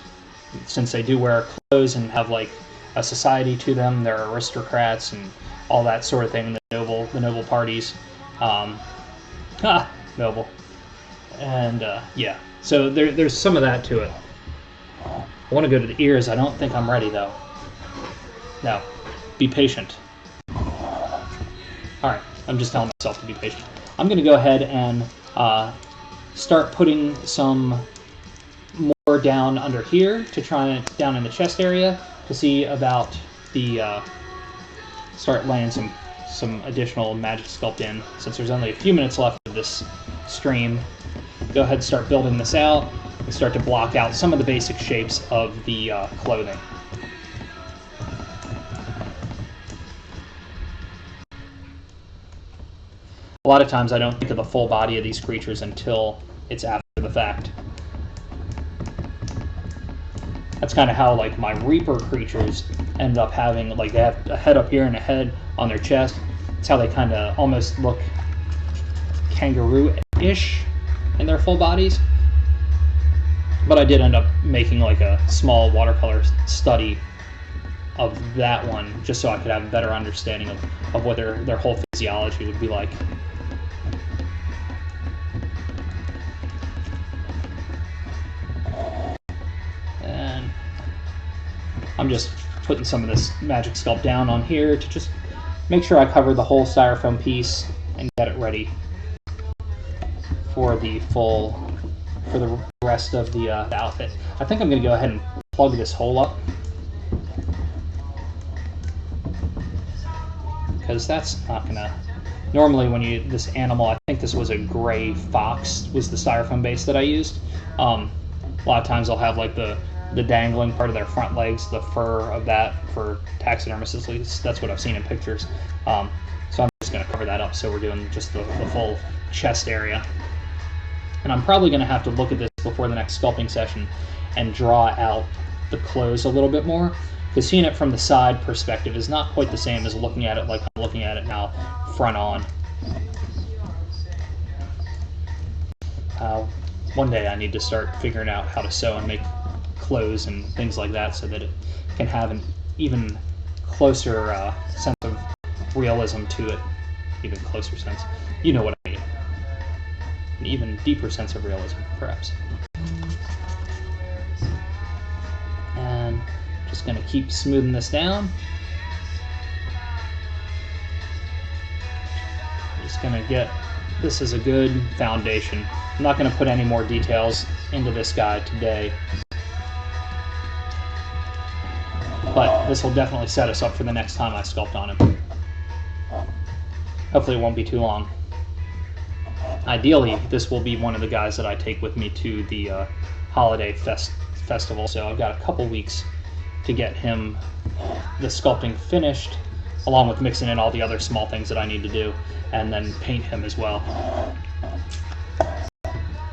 since they do wear clothes and have like a society to them. They're aristocrats and all that sort of thing. The noble parties, noble, and yeah. So there's some of that to it. I want to go to the ears. I don't think I'm ready though. No, be patient. All right, I'm just telling myself to be patient. I'm going to go ahead and start putting some more down under here to try and down in the chest area to see about the start laying some additional magic sculpt in, since there's only a few minutes left of this stream. Go ahead and start building this out and start to block out some of the basic shapes of the clothing. A lot of times I don't think of the full body of these creatures until it's after the fact. That's kind of how, like, my Reaper creatures end up having, like, they have a head up here and a head on their chest. It's how they kind of almost look kangaroo-ish in their full bodies. But I did end up making like a small watercolor study of that one, just so I could have a better understanding of what their whole physiology would be like. And I'm just putting some of this magic sculpt down on here to just make sure I cover the whole styrofoam piece and get it ready for the rest of the outfit. I think I'm going to go ahead and plug this hole up, because that's not going to... Normally when this animal, I think this was a gray fox, was the styrofoam base that I used. A lot of times I'll have like the dangling part of their front legs, the fur of that for taxidermists, at least that's what I've seen in pictures. So I'm just going to cover that up, so we're doing just the full chest area. And I'm probably going to have to look at this before the next sculpting session and draw out the clothes a little bit more, because seeing it from the side perspective is not quite the same as looking at it like I'm looking at it now, front on. one day I need to start figuring out how to sew and make clothes and things like that so that it can have an even closer sense of realism to it. Even closer sense. You know what I mean. An even deeper sense of realism, perhaps. And just going to keep smoothing this down. Just going to get this as a good foundation. I'm not going to put any more details into this guy today, but this will definitely set us up for the next time I sculpt on him. Hopefully it won't be too long. Ideally, this will be one of the guys that I take with me to the holiday festival, so I've got a couple weeks to get him the sculpting finished, along with mixing in all the other small things that I need to do, and then paint him as well.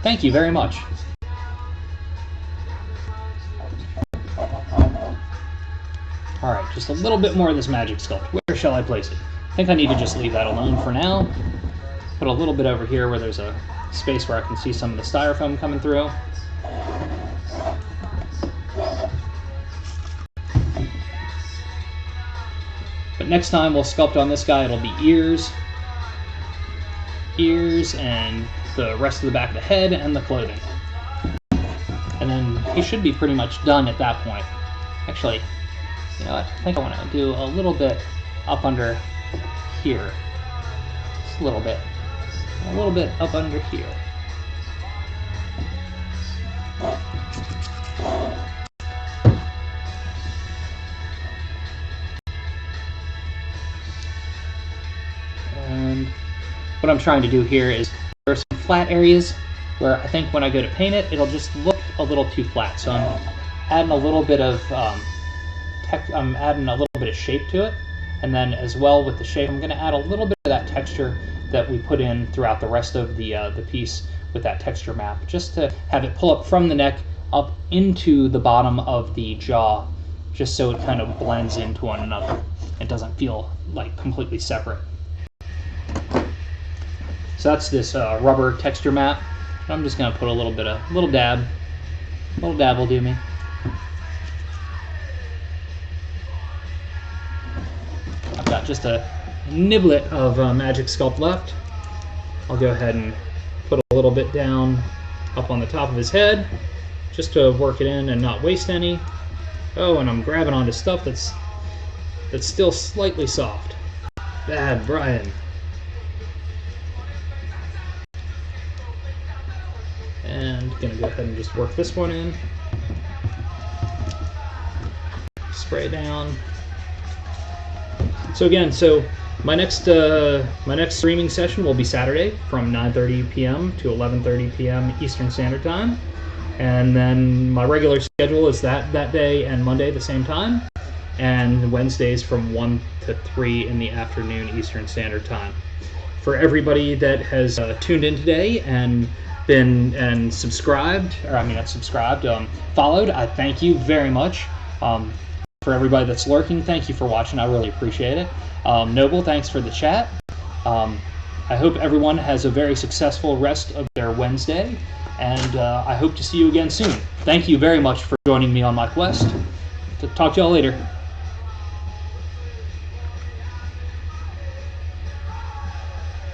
Thank you very much. Alright, just a little bit more of this magic sculpt. Where shall I place it? I think I need to just leave that alone for now. Put a little bit over here where there's a space where I can see some of the styrofoam coming through. But next time we'll sculpt on this guy, it'll be ears, and the rest of the back of the head and the clothing. And then he should be pretty much done at that point. Actually, you know what? I think I want to do a little bit up under here. Just a little bit. A little bit up under here. And what I'm trying to do here is there are some flat areas where I think when I go to paint it, it'll just look a little too flat. So I'm adding a little bit of shape to it, and then as well with the shape, I'm going to add a little bit of that texture that we put in throughout the rest of the piece with that texture map, just to have it pull up from the neck up into the bottom of the jaw, just so it kind of blends into one another. It doesn't feel like completely separate. So that's this rubber texture map. I'm just going to put a little dab. A little dab will do me. I've got just a niblet of magic sculpt left. I'll go ahead and put a little bit down up on the top of his head, just to work it in and not waste any. Oh, and I'm grabbing onto stuff that's still slightly soft. Bad Brian. And gonna go ahead and just work this one in. Spray down. So again, my next streaming session will be Saturday from 9:30 p.m. to 11:30 p.m. Eastern Standard Time, and then my regular schedule is that day and Monday the same time, and Wednesdays from 1 to 3 in the afternoon Eastern Standard Time. For everybody that has tuned in today and been subscribed, or I mean not subscribed, followed, I thank you very much. For everybody that's lurking, thank you for watching. I really appreciate it. Noble, thanks for the chat. I hope everyone has a very successful rest of their Wednesday, and I hope to see you again soon. Thank you very much for joining me on my quest. Talk to y'all later.